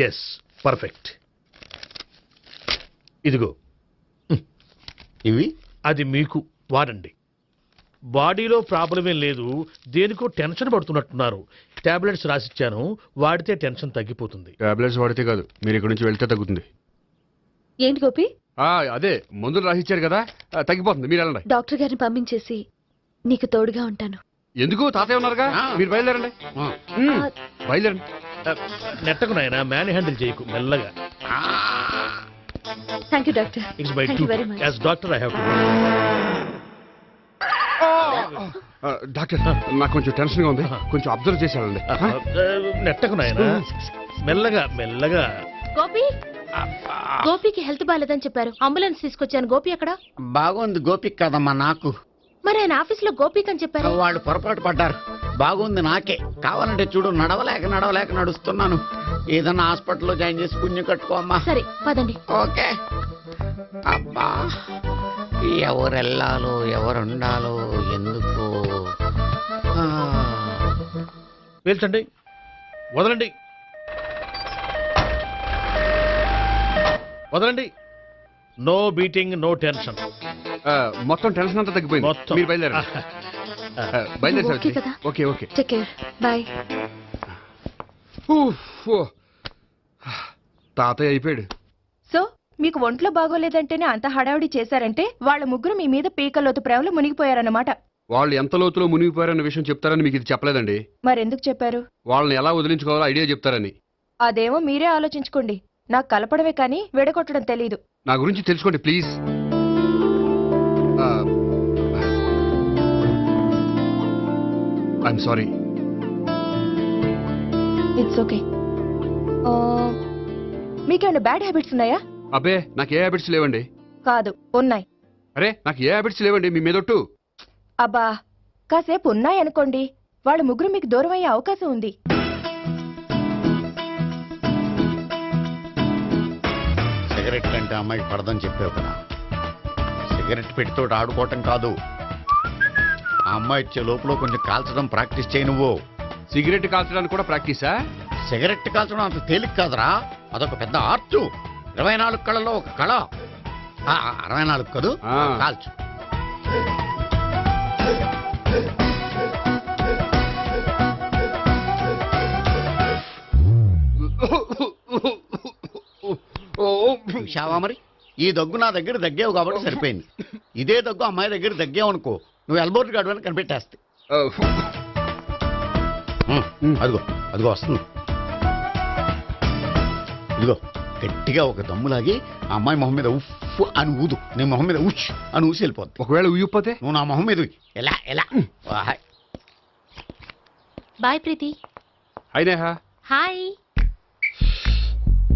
Yes, perfect. ఇదిగో ఇవి అది మీకు వాడండి. బాడీలో ప్రాబ్లం ఏం లేదు, దేనికో టెన్షన్ పడుతున్నట్టున్నారు. టాబ్లెట్స్ రాసిచ్చాను, వాడితే టెన్షన్ తగ్గిపోతుంది. టాబ్లెట్స్ వాడితే కాదు, మీరు ఇక్కడ నుంచి వెళ్తే తగ్గుతుంది. ఏంటి గోపి? అదే మందులు రాసిచ్చారు కదా, తగ్గిపోతుంది. మీరు వెళ్ళండి. డాక్టర్ గారిని పంపించేసి నీకు తోడుగా ఉంటాను. ఎందుకు, తాతయ్య ఉన్నారుగా, మీరు బయలుదేరండి. బయలుదేరండి. నెట్టకు నాయన, మ్యాన్ హ్యాండిల్ చేయకు, మెల్లగా. Thank you doctor. It's my Thank you very much. As doctor I have to. Doctor, నాకు కొంచెం టెన్షన్ గా ఉంది, కొంచెం అబ్జర్వ్ చేసి వెళ్ళండి. నెట్టకు నాయన, మెల్లగా మెల్లగా. గోపి, గోపికి హెల్త్ బాలేదని చెప్పారు, అంబులెన్స్ తీసుకొచ్చాను. గోపి ఎక్కడ? బాగుంది. గోపిక్ కదమ్మా, నాకు. మరి ఆయన ఆఫీస్ లో గోపిక్ అని చెప్పారు. వాళ్ళు పొరపాటు పడ్డారు. బాగుంది నాకే. కావాలంటే చూడు, నడవలేక నడుస్తున్నాను. ఏదన్నా హాస్పిటల్లో జాయిన్ చేసి పుణ్యం కట్టుకోమ్మా. సరే పదండి. ఓకే. అబ్బా, ఎవరు వెళ్ళాలో ఎవరుండాలో ఎందుకు. పేల్చండి, వదలండి, వదలండి. No beating, no tension. మొత్తం టెన్షన్ అంతా తగ్గిపోయింది. మొత్తం. మీరు బయలుదేరండి. బయలుదేరి ఓకే కదా? Okay okay. Take care, bye. తాతయ్య అయిపోయాడు. సో మీకు ఒంట్లో బాగోలేదంటేనే అంత హడావిడి చేశారంటే వాళ్ళ ముగ్గురు మీ మీద పీకలోతు ప్రేమలో మునిగిపోయారన్నమాట. వాళ్ళు ఎంత లోతులో మునిగిపోయారన్న విషయం చెప్తారని మీకు ఇది చెప్పలేదండి. మరెందుకు చెప్పారు? వాళ్ళని ఎలా వదిలించుకోవాలో ఐడియా చెప్తారని. అదేమో మీరే ఆలోచించుకోండి. నాకు కలపడమే కానీ విడగొట్టడం తెలీదు. నా గురించి తెలుసుకోండి please. I'm sorry. It's okay. మీకేమైనా బ్యాడ్ హ్యాబిట్స్ ఉన్నాయా? అబ్బే, నాకు ఏ హ్యాబిట్స్ లేవండి. కాదు, ఉన్నాయి. అరే, నాకు ఏ హ్యాబిట్స్ లేవండి, మీ మీదొట్టు. అబ్బా, కాసేపు ఉన్నాయనుకోండి, వాళ్ళ ముగ్గురు మీకు దూరం అయ్యే అవకాశం ఉంది. సిగరెట్ కంటే అమ్మాయికి పడదని చెప్పావు కదా. సిగరెట్ పెట్టితో ఆడుకోవటం కాదు, ఆ అమ్మాయి ఇచ్చే లోపల కొంచెం కాల్చడం ప్రాక్టీస్ చేయి నువ్వు. సిగరెట్ కాల్చడానికి కూడా ప్రాక్టీసా? సిగరెట్ కాల్చడం అంత తేలిక కాదురా, అదొక పెద్ద ఆర్ట్. 24 కళలో ఒక కళ. 64 కదూ, కాల్చు. చూశావా మరి, ఈ దగ్గు నా దగ్గర దగ్గేవు కాబట్టి సరిపోయింది. ఇదే దగ్గు అమ్మాయి దగ్గర దగ్గేవు అనుకో, నువ్వు ఎల్బోర్డ్ గార్డు అని కనిపెట్టేస్తే. అదిగో వస్తుంది. ఇదిగో గట్టిగా ఒక దమ్ములాగి ఆ అమ్మాయి మొహం మీద ఉఫ్ అని ఊదు, నీ మొహం మీద ఉష్ అని ఊసి వెళ్ళిపోద్ది. ఒకవేళ ఉయ్యపోతే నువ్వు నా మొహం మీద ఉయ్. ఎలా ఎలా వాహ్. బాయ్ ప్రీతి. అయినా హాయ్.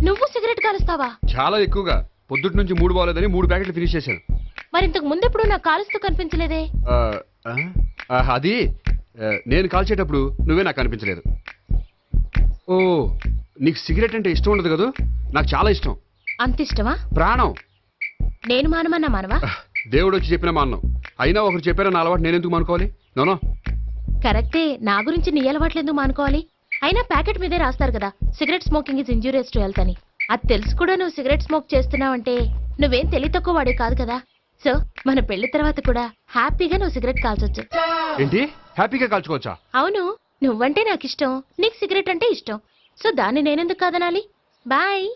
నువ్వు సిగరెట్ కాలుస్తావా? చాలా ఎక్కువగా. పొద్దుటి నుంచి 3 బాగోలేదని 3 ప్యాకెట్లు ఫినిష్ చేశాను. మరి ఇంతకు ముందెప్పుడు నాకు కాలుస్తూ కనిపించలేదే? అది నేను కాల్చేటప్పుడు నువ్వే నాకు కనిపించలేదు. ఓ, నీకు సిగరెట్ అంటే ఇష్టం ఉండదు కదా? నాకు చాలా ఇష్టం. అంత ఇష్టమా? ప్రాణం. నేను మానమన్నా మానవా? దేవుడు వచ్చి చెప్పిన మానం. అయినా ఒకరు చెప్పారా నా అలవాటు నేను ఎందుకు మానుకోవాలి? నోనో. కరెక్టే, నా గురించి నీ అలవాట్లు ఎందుకు మానుకోవాలి? అయినా ప్యాకెట్ మీదే రాస్తారు కదా, cigarette smoking is injurious to health అని. అది తెలుసు కూడా నువ్వు సిగరెట్ స్మోక్ చేస్తున్నావంటే నువ్వేం తెలివి తక్కువ వాడే కాదు కదా. సో మన పెళ్లి తర్వాత కూడా హ్యాపీగా నువ్వు సిగరెట్ కాల్చొచ్చు. ఏంటి? హ్యాపీగా కాల్చుకోవచ్చా? అవును, నువ్వంటే నాకు ఇష్టం, నీకు సిగరెట్ అంటే ఇష్టం. సో దాన్ని నేనెందుకు కాదనాలి? బాయ్.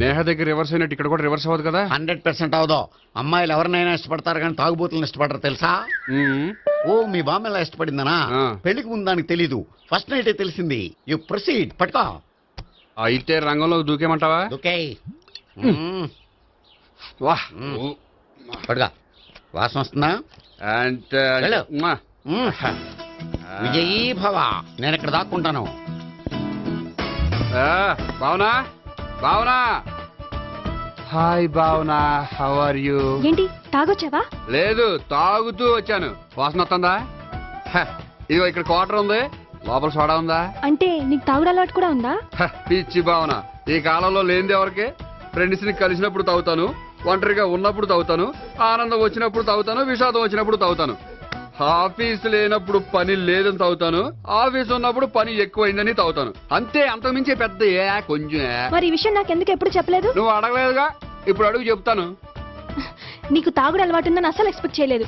నేహ దగ్గర రివర్స్ అయినట్టు ఇక్కడ కూడా రివర్స్ అవ్వదు కదా? 100% అవదో. అమ్మాయిలు ఎవరినైనా ఇష్టపడతారు కానీ తాగుబోతులను ఇష్టపడరు తెలుసా? ఓ, మీ బామ్మ ఎలా ఇష్టపడిందనా? పెళ్లికి ముందు దానికి తెలీదు, ఫస్ట్ నైటే తెలిసింది. You proceed. పట్టుకో. అయితే రంగంలో దూకేమంటావా? దూకే. వాహ్, పట్టుగా. వాసన వస్తుందా? విజయీ భవ. నేను ఇక్కడ దాక్కుంటాను. Bhavana, Bhavana. Hi Bhavana, how are you? ఏంటి తాగొచ్చావా? లేదు, తాగుతూ వచ్చాను. వాసన వస్తుందా? ఇదిగో ఇక్కడ క్వార్టర్ ఉంది, లోపల సోడా ఉందా? అంటే నీకు తాగుడు అలవాటు కూడా ఉందా? పిచ్చి భావన, ఈ కాలంలో లేనిది ఎవరికి? ఫ్రెండ్స్ ని కలిసినప్పుడు తాగుతాను, ఒంటరిగా ఉన్నప్పుడు తాగుతాను, ఆనందం వచ్చినప్పుడు తాగుతాను, విషాదం వచ్చినప్పుడు తాగుతాను. ఆఫీస్ లేనప్పుడు పని లేదని తాగుతాను, ఆఫీస్ ఉన్నప్పుడు పని ఎక్కువైందని తాగుతాను. అంతే, అంతకుమించే పెద్ద కొంచెం. మరి ఈ విషయం నాకు ఎందుకు ఎప్పుడు చెప్పలేదు? నువ్వు అడగలేదుగా, ఇప్పుడు అడుగు చెప్తాను. నీకు తాగుడు అలవాటు ఉందని అసలు ఎక్స్పెక్ట్ చేయలేదు.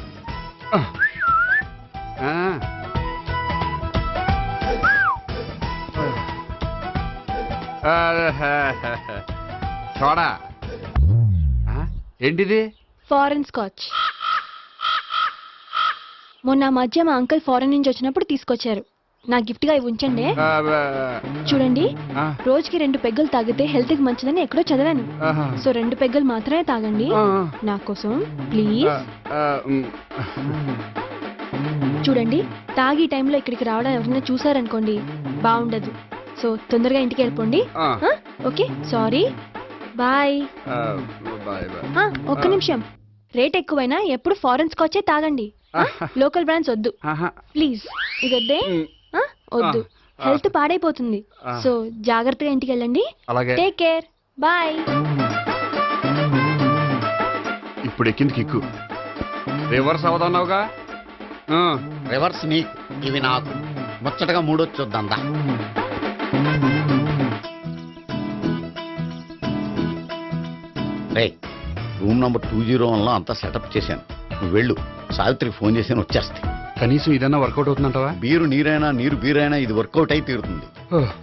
చూడా, ఏంటిది? Foreign scotch. మొన్న మధ్య మా అంకుల్ ఫారెన్ నుంచి వచ్చినప్పుడు తీసుకొచ్చారు. నా గిఫ్ట్ గా ఇవి ఉంచండి. చూడండి, రోజుకి 2 పెగ్గులు తాగితే హెల్త్ కి మంచిదని ఎక్కడో చదివాను. సో 2 పెగ్గులు మాత్రమే తాగండి నా కోసం ప్లీజ్. చూడండి, తాగి టైంలో ఇక్కడికి రావడం ఎవరైనా చూసారనుకోండి బాగుండదు. సో తొందరగా ఇంటికి వెళ్ళిపోండి. Okay, sorry, bye. ఒక్క నిమిషం, రేట్ ఎక్కువైనా ఎప్పుడు ఫారెన్ స్కాచే తాగండి, లోకల్ బ్రాండ్స్ వద్దు ప్లీజ్. ఇది వద్దే, వద్దు, హెల్త్ పాడైపోతుంది. సో జాగ్రత్తగా ఇంటికి వెళ్ళండి. Take care, bye. ఇప్పుడు ఎక్కింది కిక్కు. రివర్స్ అవదన్నావుగా? రివర్స్ నీకు, ఇవి నాకు. ముచ్చటగా 3 చూద్దాందా. రే, రూమ్ నంబర్ 201లో అంతా సెటప్ చేశాను. నువ్వు వెళ్ళు, సావిత్రికి ఫోన్ చేశాను, వచ్చేస్తాయి. కనీసం ఇదన్నా వర్కౌట్ అవుతుందంటావా? బీరు నీరైనా నీరు బీరైనా ఇది వర్కౌట్ అయి తీరుతుంది.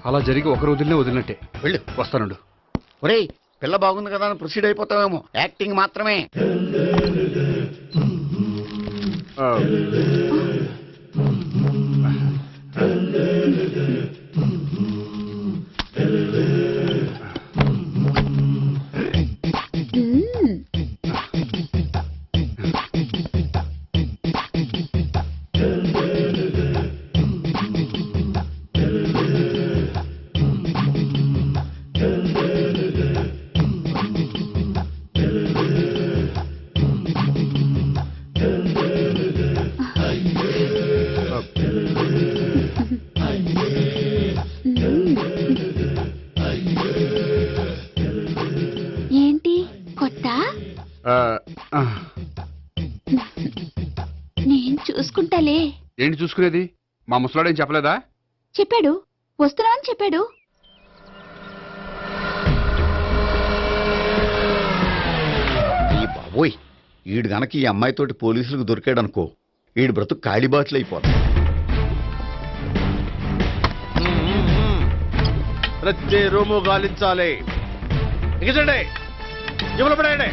అలా జరిగి ఒకరు వదిలినట్టే. వెళ్ళు, వస్తానుండు. ఒరేయ్, పిల్ల బాగుంది కదా అని ప్రొసీడ్ అయిపోతావేమో. యాక్టింగ్ మాత్రమే. ఏంటి కొత్త? నేను చూసుకుంటాలే. ఏంటి చూసుకునేది? మా ముసలాడేం చెప్పలేదా? చెప్పాడు, వస్తున్నా అని చెప్పాడు. ఈ బాబోయ్, ఈడు గనక ఈ అమ్మాయితోటి పోలీసులకు దొరికాడనుకో, ఈడు బ్రతుకు కాళీబాట్లు అయిపోతుంది. ప్రతి రూము గాలించాలి. ఎగచండి. ఇవ్వలు పడేయండి.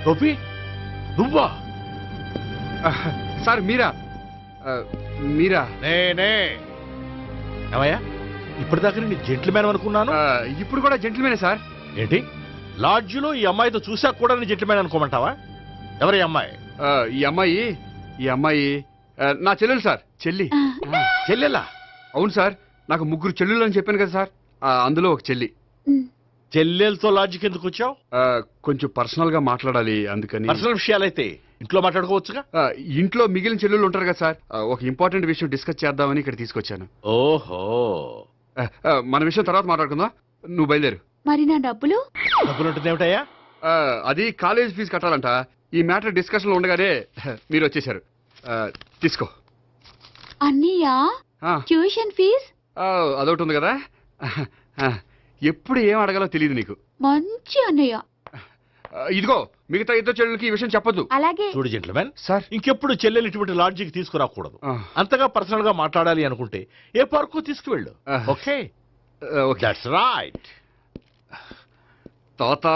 గోపి నువ్వా? సార్ మీరా? మీరా? నేనే. ఏమయ్యా ఇప్పటిదాకా నేను జెంట్లమ్యాన్ అనుకున్నాను. ఇప్పుడు కూడా జెంట్లమేనే సార్. ఏంటి లాడ్జిలో ఈ అమ్మాయితో చూసాక కూడా నేను జెంట్లమ్యాన్ అనుకోమంటావా? ఎవరి అమ్మాయి? ఈ అమ్మాయి నా చెల్లెలు సార్. చెల్లెలా? అవును సార్, నాకు 3 చెల్లెలు అని చెప్పాను కదా సార్, అందులో ఒక చెల్లి. చెల్లెలతో లాడ్జికి ఎందుకు వచ్చావు? కొంచెం పర్సనల్ గా మాట్లాడాలి అందుకని. పర్సనల్ విషయాలైతే ఇంట్లో మాట్లాడుకోవచ్చుగా. ఇంట్లో మిగిలిన చెల్లెలు ఉంటారు కదా సార్, ఒక ఇంపార్టెంట్ విషయం డిస్కస్ చేద్దామని ఇక్కడ తీసుకొచ్చాను. ఓహో, మన విషయం తర్వాత మాట్లాడుకుందాం, నువ్వు బయలుదేరు. మరి నా డబ్బులు? డబ్బులు ఉంటుంది ఏమిటయ్యా? అది కాలేజ్ ఫీజు కట్టాలంట. ఈ మ్యాటర్ డిస్కషన్ లో ఉండగానే మీరు వచ్చేసారు. తీసుకో. అన్నయ్యా ట్యూషన్ ఫీజ్? అదొకటి ఉంది కదా, ఎప్పుడు ఏం అడగాలో తెలియదు నీకు. మంచి అన్నయ్య. ఇదిగో మిగతా ఇద్దరు చెల్లెలకి ఈ విషయం చెప్పొద్దు. అలాగే. చూడు జెంట్లమెన్ సార్, ఇంకెప్పుడు చెల్లెలు ఇటువంటి లాడ్జికి తీసుకురాకూడదు. అంతగా పర్సనల్ గా మాట్లాడాలి అనుకుంటే ఏ పార్కు తీసుకువెళ్ళు. ఓకే? That's right. తాత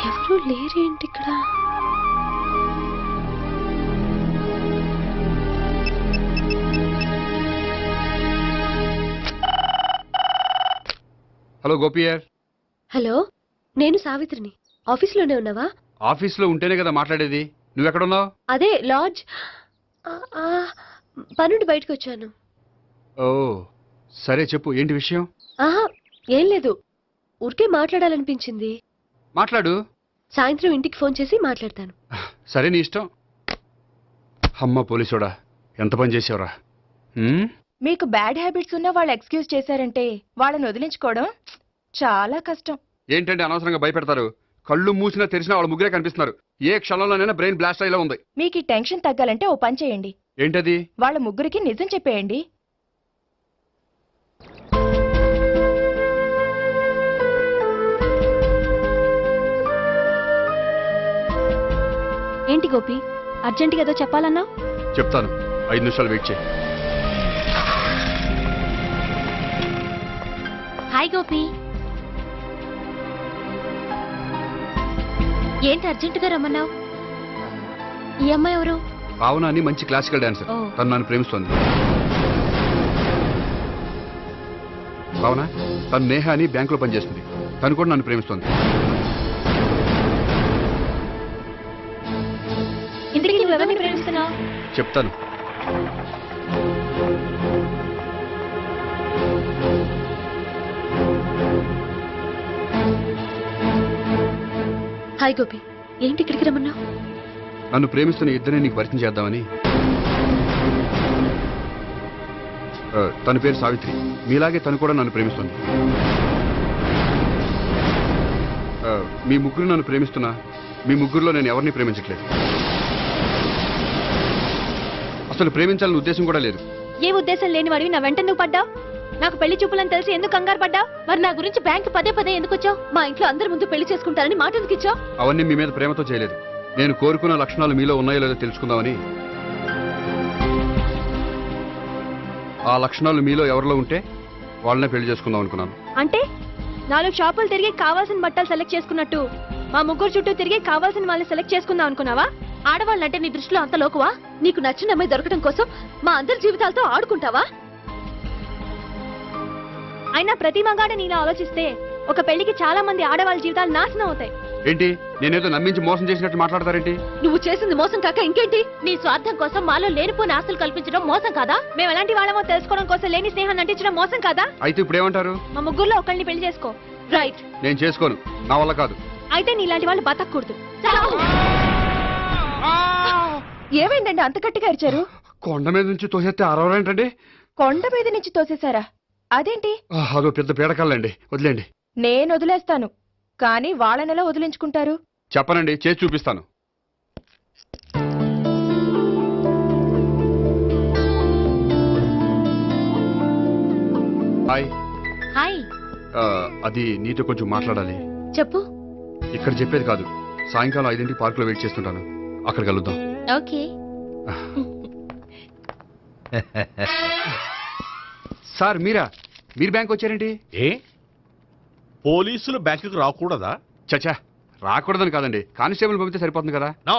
ఎవరు లేరేంటి ఇక్కడ? హలో గోపియర్. హలో, నేను సావిత్రిని. ఆఫీస్లోనే ఉన్నావా? ఆఫీస్లో ఉంటేనే కదా మాట్లాడేది. నువ్వెక్కడున్నావు? అదే లాడ్జ్ పనుండి బయటకు వచ్చాను. ఓ సరే, చెప్పు ఏంటి విషయం? ఆహా, ఏం లేదు, ఊరికే మాట్లాడాలనిపించింది. మాట్లాడు. సాయంత్రం ఇంటికి ఫోన్ చేసి మాట్లాడతాను. సరే, నీ ఇష్టం. అమ్మ పోలీసోడా, ఎంత పని చేసావురా. మీకు బ్యాడ్ హ్యాబిట్స్ ఉన్న వాళ్ళు ఎక్స్క్యూజ్ చేశారంటే వాళ్ళని వదిలించుకోవడం చాలా కష్టం. ఏంటంటే అనవసరంగా భయపెడతారు. కళ్ళు మూసినా తెరిచినా వాళ్ళ ముగ్గురే కనిపిస్తున్నారు. ఏ క్షణంలోనైనా బ్రెయిన్ బ్లాస్ట్ అయ్యేలా ఉంది. మీకు ఈ టెన్షన్ తగ్గాలంటే ఓ పని చేయండి. ఏంటది? వాళ్ళ ముగ్గురికి నిజం చెప్పేయండి. ఏంటి గోపి, అర్జెంటుగా ఏదో చెప్పాలన్నా? చెప్తాను, 5 నిమిషాలు వెయిట్ చేయి. హాయ్ గోపి. ఏంటి అర్జెంటుగా రమ్మన్నావు? ఈ అమ్మాయి ఎవరు? భావన అని మంచి క్లాసికల్ డాన్సర్. తను నన్ను ప్రేమిస్తోంది. భావన, తను నేహ అని బ్యాంకులో పనిచేస్తుంది. తను కూడా నన్ను ప్రేమిస్తోంది. ఇంతకీ ఎవరిని ప్రేమిస్తున్నావు? చెప్తాను. హాయ్ గోపి, ఏంటి ఇక్కడికి రమ్మన్నావు? నన్ను ప్రేమిస్తున్న ఇద్దరిని నీకు పరిచయం చేద్దామని. తన పేరు సావిత్రి. మీలాగే తను కూడా నన్ను ప్రేమిస్తుంది. మీ ముగ్గురు నన్ను ప్రేమిస్తున్నా, మీ ముగ్గురులో నేను ఎవరిని ప్రేమించట్లేదు. అసలు ప్రేమించాలని ఉద్దేశం కూడా లేదు. ఏ ఉద్దేశం లేని వాడివి నా వెంట నువ్వు పడ్డావు? నాకు పెళ్లి చూపులని తెలిసి ఎందుకు కంగారు పడ్డావు? మరి నా గురించి బ్యాంక్ పదే ఎందుకు వచ్చావు? మా ఇంట్లో అందరి ముందు పెళ్లి చేసుకుంటారని మాట ఎందుకు ఇచ్చావు? అవన్నీ మీ మీద ప్రేమతో చేయలేదు. నేను కోరుకున్న లక్షణాలు మీలో ఉన్నాయో లేదో తెలుసుకుందామని. ఆ లక్షణాలు మీలో ఎవరిలో ఉంటే వాళ్ళనే పెళ్లి చేసుకుందాం అనుకున్నాను. అంటే 4 షాపులు తిరిగి కావాల్సిన బట్టలు సెలెక్ట్ చేసుకున్నట్టు మా ముగ్గురు చుట్టూ తిరిగి కావాల్సిన వాళ్ళని సెలెక్ట్ చేసుకుందాం అనుకున్నావా? ఆడవాళ్ళంటే నీ దృష్టిలో అంత లోకువా? నీకు నచ్చిన అమ్మాయి దొరకడం కోసం మా అందరి జీవితాలతో ఆడుకుంటావా? అయినా ప్రతి మగాడు నీలా ఆలోచిస్తే ఒక పెళ్లికి చాలా మంది ఆడవాళ్ళ జీవితాలు నాశనం అవుతాయి. ఏంటి, నేనేదో నమ్మించి మోసం చేసినట్టు మాట్లాడతారేంటి? నువ్వు చేసింది మోసం కాక ఇంకేంటి? నీ స్వార్థం కోసం మాలో లేనిపోని ఆస్తులు కల్పించడం మోసం కాదా? మేము ఎలాంటి వాళ్ళమో తెలుసుకోవడం కోసం లేని స్నేహాన్ని అంటించడం మోసం కాదా? అయితే ఇప్పుడు ఏమంటారు? మా ముగ్గురులో ఒకళ్ళని పెళ్లి చేసుకో. రైట్? నేను చేసుకోను, నా వల్ల కాదు. అయితే నీలాంటి వాళ్ళు బతకూడదు. ఏమైందండి అంత గట్టిగా అరిచారు? కొండ మీద నుంచి తోసేస్తే అరవరేంటండి? కొండ మీద నుంచి తోసేశారా? అదేంటి? అదో పెద్ద పీడకాలండి, వదిలేండి. నేను వదిలేస్తాను, కానీ వాళ్ళనెలా వదిలించుకుంటారు? చెప్పనండి, చేసి చూపిస్తాను. హాయ్. హాయ్. అది నీతో కొంచెం మాట్లాడాలి. చెప్పు. ఇక్కడ చెప్పేది కాదు. సాయంకాలం 5 పార్కులో వెయిట్ చేస్తుంటాను. అక్కడ కలుద్దాం. ఓకే. సార్ మీరు బ్యాంక్ వచ్చారేంటి? ఏ పోలీసులు బ్యాంకుకు రాకూడదా? చచ్చా, రాకూడదని కాదండి, కానిస్టేబుల్ పంపితే సరిపోతుంది కదా. నో,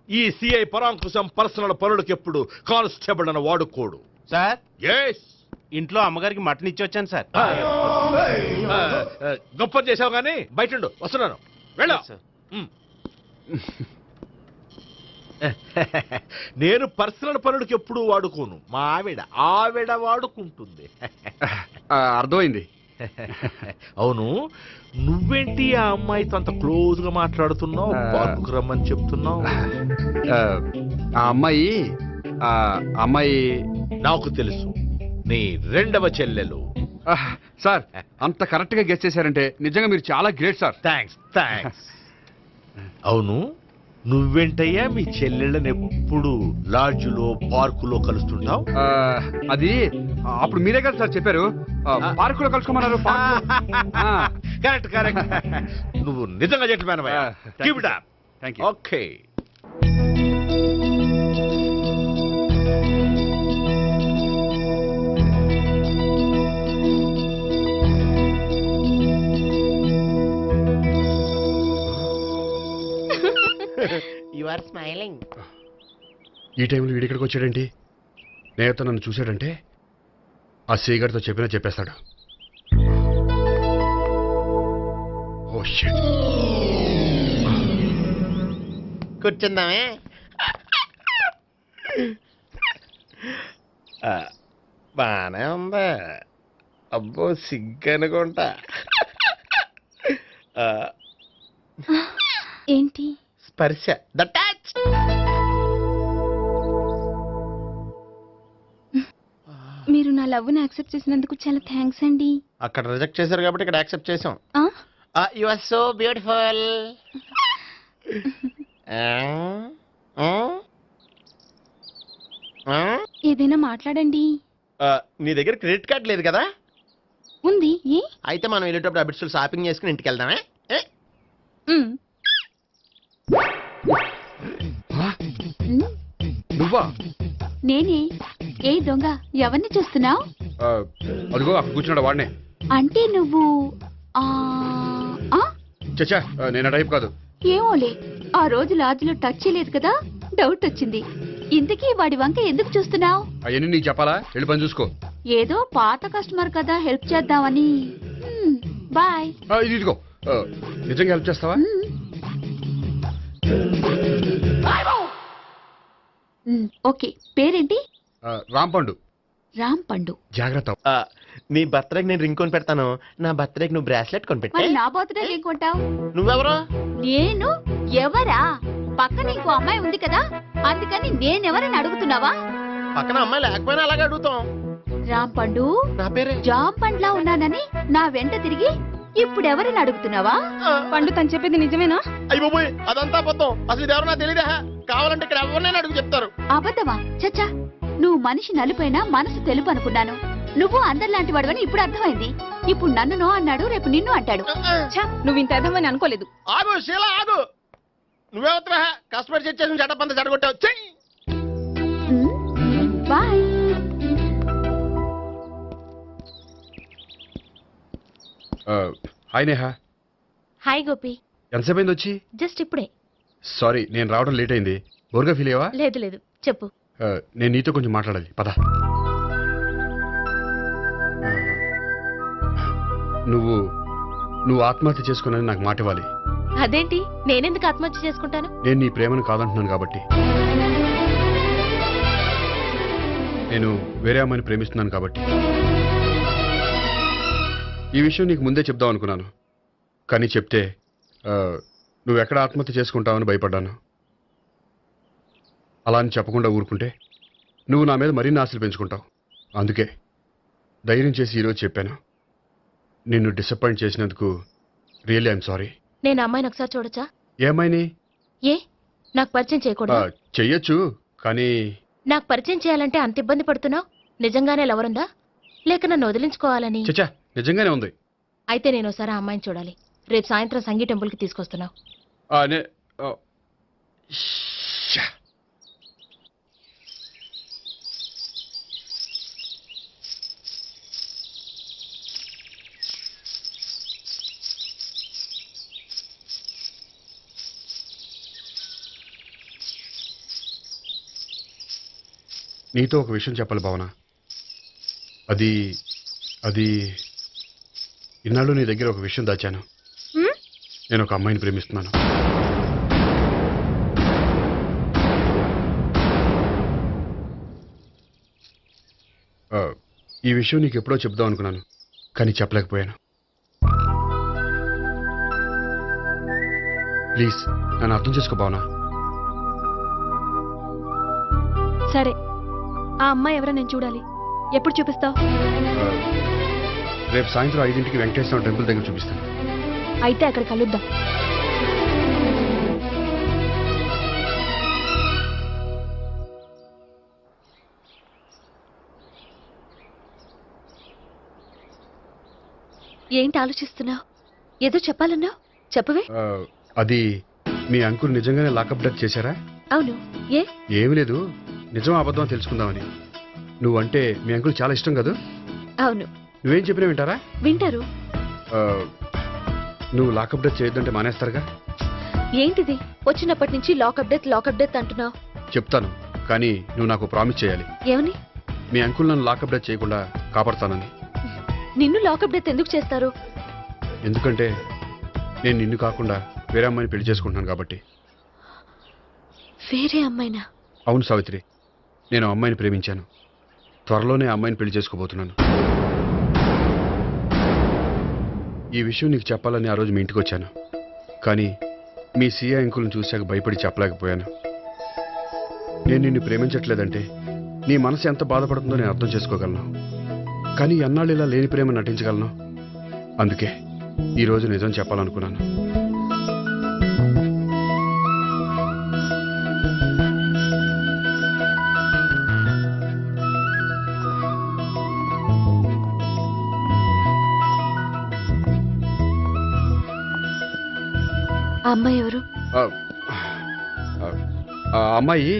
ఈ సిఐ పరాంకుశం పర్సనల్ పనులకు ఎప్పుడు కానిస్టేబుల్ అని వాడుకోడు. సార్ ఎస్, ఇంట్లో అమ్మగారికి మటన్ ఇచ్చి వచ్చాను సార్. గొప్ప చేసావు కానీ బయట వస్తున్నాను. వెళ్ళా. నేను పర్సనల్ పనులకు ఎప్పుడు వాడుకోను. మా ఆవిడ వాడుకుంటుంది. అర్థమైంది. అవును, నువ్వేంటి ఆ అమ్మాయితో అంత క్లోజ్ గా మాట్లాడుతున్నావు? పార్కుకు రమ్మని చెప్తున్నావు. ఆ అమ్మాయి నాకు తెలుసు, నీ రెండవ చెల్లెలు. సార్, అంత కరెక్ట్ గా గెస్ చేశారంటే నిజంగా మీరు చాలా గ్రేట్ సార్. థ్యాంక్స్. అవును, నువ్వేంటయ్యా మీ చెల్లెళ్ళని ఎప్పుడు లాడ్జ్లో పార్కులో కలుస్తుంటావు? అది అప్పుడు మీరే కదా సార్ చెప్పారు, పార్కులో కలుసుకోమన్నారు. కరెక్ట్. నువ్వు నిజంగా gentleman. Keep it up. Thank you. Okay. You are smiling. ఈ టైంలో వీడిక్కడికి వచ్చాడేంటి? నేత నన్ను చూశాడంటే ఆ సీగర్తో చెప్పేస్తాడు. Oh shit. కూర్చుందామే. బానే ఉందా? అబ్బో సిగ్గనుకుంటా. ఏంటి? స్పర్శ, ద టచ్. మీరు నా లవ్ ని యాక్సెప్ట్ చేసినందుకు చాలా థ్యాంక్స్ అండి. అక్కడ రిజెక్ట్ చేశారు కాబట్టి ఇక్కడ యాక్సెప్ట్ చేసాం. You are so beautiful. ఏదైనా మాట్లాడండి. నీ దగ్గర క్రెడిట్ కార్డ్ లేదు కదా? ఉంది. ఏ? అయితే మనం వెళ్ళేటప్పుడు అబిట్స్ షాపింగ్ చేసుకుని ఇంటికి వెళ్దామే. నువ్వా? నేనే. ఏ దొంగ, ఎవరిని చూస్తున్నావు? అదిగో అక్కడ కూర్చున్నాడు వాడినే. అంటే నువ్వు చచ్చా, నేను టైప్ కాదు. ఏమోలే, ఆ రోజు లాడ్జ్లో టచ్ చేయలేదు కదా, డౌట్ వచ్చింది. ఇంతకీ వాడి వంక ఎందుకు చూస్తున్నావు? అవన్నీ నీకు చెప్పాలా? వెళ్ళి పని చూసుకో. ఏదో పాత కస్టమర్ కదా, హెల్ప్ చేద్దామని. బాయ్. ఇదిగో, నిజంగా హెల్ప్ చేస్తావా? ఓకే. పేరేంటి? రాంపండు. రాంపండు. జాగ్రత్త. నీ బర్త్డేకి నేను రింగ్ కొని పెడతాను, నా బర్త్డేకి నువ్వు బ్రాస్లెట్ కొని పెట్టా. మరి నా బర్త్డే ఏం కొంటావు? నువ్వెవరు? నేను ఎవరా? పక్కన ఇంకో అమ్మాయి ఉంది కదా, అందుకని నేనెవరని అడుగుతున్నావా? పక్కన అమ్మాయి లేకపోయినా అలాగే అడుగుతాం. రాంపండు, నా పేరే జామ్ పండ్లా ఉన్నానని నా వెంట తిరిగి ఇప్పుడెవరని అడుగుతున్నావా? పండు తను చెప్పేది నిజమేనా? అయ్యి బాబోయ్, అదంతా అబద్ధం. అసలు ఇది ఎవరు నాకు తెలియదా? కావాలంటే ఇక్కడ ఎవరినైనా అడుగు చెప్తారు. అబద్ధమా? చచ్చా, నువ్వు మనిషి నలుపైనా మనసు తెలుపు అనుకున్నాను. నువ్వు అందరిలాంటి వాడవని ఇప్పుడు అర్థమైంది. ఇప్పుడు నన్ను నో అన్నాడు, రేపు నిన్ను అంటాడు. నువ్వు ఇంత అర్థమని అనుకోలేదు. ఆగు శీల, ఆగు. నువ్వేవత్రా కస్టమర్ చేసి చెడ్డపంత చెడగొట్టావు. చెయ్యి. Bye. Hi Neha. Hi Gopi. ఎంతసేపు అయింది వచ్చి? జస్ట్ ఇప్పుడే. సారీ, నేను రావడం లేట్ అయింది. బోర్గా ఫీల్ అయ్యావా? లేదు, చెప్పు. నేను నీతో కొంచెం మాట్లాడాలి, పద. నువ్వు ఆత్మహత్య చేసుకున్నానని నాకు మాట ఇవ్వాలి. అదేంటి? నేనెందుకు ఆత్మహత్య చేసుకుంటాను? నేను నీ ప్రేమను కాదంటున్నాను కాబట్టి. నేను వేరే అమ్మాయిని ప్రేమిస్తున్నాను కాబట్టి. ఈ విషయం నీకు ముందే చెప్దాం అనుకున్నాను, కానీ చెప్తే నువ్వు ఎక్కడ ఆత్మహత్య చేసుకుంటావని భయపడ్డాను. అలా అని చెప్పకుండా ఊరుకుంటే నువ్వు నా మీద మరిన్ని ఆశలు పెంచుకుంటావు. అందుకే ధైర్యం చేసి ఈరోజు చెప్పాను. నిన్ను డిసప్పాయింట్ చేసినందుకు రియల్లీ ఐఎమ్ సారీ. నేను అమ్మాయిని ఒకసారి చూడొచ్చా? ఏమైనా ఏ, నాకు పరిచయం చేయకూడదు? చెయ్యొచ్చు, కానీ నాకు పరిచయం చేయాలంటే అంత ఇబ్బంది పడుతున్నావు. నిజంగానే లవరుందా? లేక నన్ను వదిలించుకోవాలని? చచ్చా నిజంగానే ఉంది. అయితే నేను ఒకసారి ఆ అమ్మాయిని చూడాలి. రేపు సాయంత్రం సంగీ టెంపుల్కి తీసుకొస్తున్నావు. నీతో ఒక విషయం చెప్పాలి భావన. అది అది ఇన్నాళ్ళు నీ దగ్గర ఒక విషయం దాచాను. నేను ఒక అమ్మాయిని ప్రేమిస్తున్నాను. ఈ విషయం నీకు ఎప్పుడో చెప్దాం అనుకున్నాను, కానీ చెప్పలేకపోయాను. ప్లీజ్ నన్ను అర్థం చేసుకో భావన. సరే, ఆ అమ్మాయి ఎవరో నేను చూడాలి. ఎప్పుడు చూపిస్తావు? రేపు సాయంత్రం 5ంటికి వెంకటేశ్వర టెంపుల్ దగ్గర చూపిస్తాను. అయితే అక్కడ కలుద్దాం. ఏంటి ఆలోచిస్తున్నావు? ఏదో చెప్పాలన్నావు, చెప్పవే. అది మీ అంకుల్ నిజంగానే లాకప్ డెత్ చేశారా? అవును. ఏమీ లేదు, నిజం అబద్ధం తెలుసుకుందామని. నువ్వంటే మీ అంకుల్ చాలా ఇష్టం కదా? అవును. నువ్వేం చెప్పినా వింటారా? వింటారు. నువ్వు లాకప్ డెత్ చేయొద్దంటే మానేస్తారుగా? ఏంటిది వచ్చినప్పటి నుంచి లాకప్ డెత్ అంటున్నావు? చెప్తాను, కానీ నువ్వు నాకు ప్రామిస్ చేయాలి. ఏమని? మీ అంకుల్ నన్ను లాకప్ డెత్ చేయకుండా కాపాడుతానని. నిన్ను లాకప్ డెత్ ఎందుకు చేస్తారు? ఎందుకంటే నేను నిన్ను కాకుండా వేరే అమ్మాయిని పెళ్లి చేసుకుంటున్నాను కాబట్టి. వేరే అమ్మాయినా? అవును సావిత్రి, నేను అమ్మాయిని ప్రేమించాను. త్వరలోనే అమ్మాయిని పెళ్లి చేసుకోబోతున్నాను. ఈ విషయం నీకు చెప్పాలని ఆ రోజు మీ ఇంటికి వచ్చాను, కానీ మీ సీఏ అంకుల్ని చూశాక భయపడి చెప్పలేకపోయాను. నేను నిన్ను ప్రేమించట్లేదంటే నీ మనసు ఎంత బాధపడుతుందో నేను అర్థం చేసుకోగలను, కానీ ఎన్నాళ్ళు ఇలా లేని ప్రేమ నటించగలను? అందుకే ఈరోజు నిజం చెప్పాలనుకున్నాను. ఆ అమ్మాయి ఎవరు? ఆ అమ్మాయి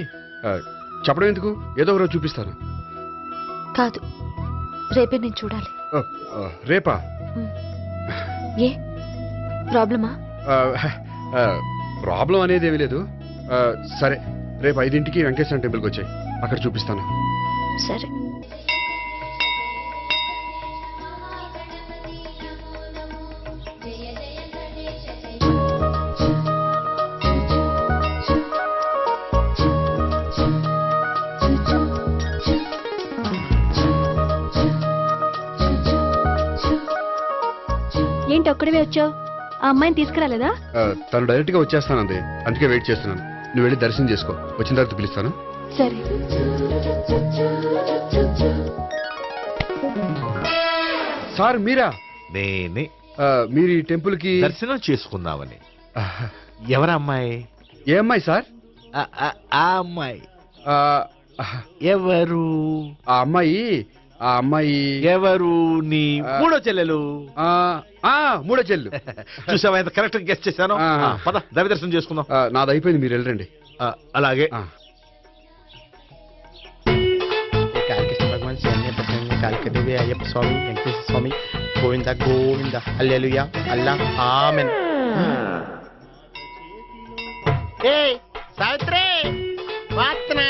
చెప్పడం ఎందుకు, ఏదో ఒకరోజు చూపిస్తాను. కాదు, రేపే నేను చూడాలి. రేపా? ఏ ప్రాబ్లమా? ప్రాబ్లం అనేది ఏమీ లేదు. సరే, రేపు 5ంటికి వెంకటేశ్వర టెంపుల్కి వచ్చాయి, అక్కడ చూపిస్తాను. సరే. ఏంటి ఒక్కడివే వచ్చావు? ఆ అమ్మాయిని తీసుకురాలేదా? తను డైరెక్ట్ గా వచ్చేస్తానంది, అందుకే వెయిట్ చేస్తున్నాను. నువ్వు వెళ్ళి దర్శనం చేసుకో, వచ్చిన తర్వాత పిలుస్తాను. సరే. సార్ మీరా? నేనే. మీరు ఈ టెంపుల్ కి దర్శనం చేసుకుందామని. ఎవరు అమ్మాయి? ఏ అమ్మాయి సార్? ఆ అమ్మాయి ఎవరు? ఆ అమ్మాయి ఎవరు? నీ మూడో చెల్లెలు. మూడో చెల్లెలు. చూసావా ఎంత కరెక్ట్ గెస్ట్ చేశాను? పద దైవ దర్శనం చేసుకుందాం. నాది అయిపోయింది, మీరు వెళ్ళండి. అలాగే. కాళికృష్ణ భగవాన్ శరణ్య కాళికదేవి అయ్యప్ప స్వామి వెంకటేశ్వర స్వామి గోవింద గోవింద హల్లెలూయా అల్లా ఆమెన్. ఏయ్ సావిత్రి వాత్నా.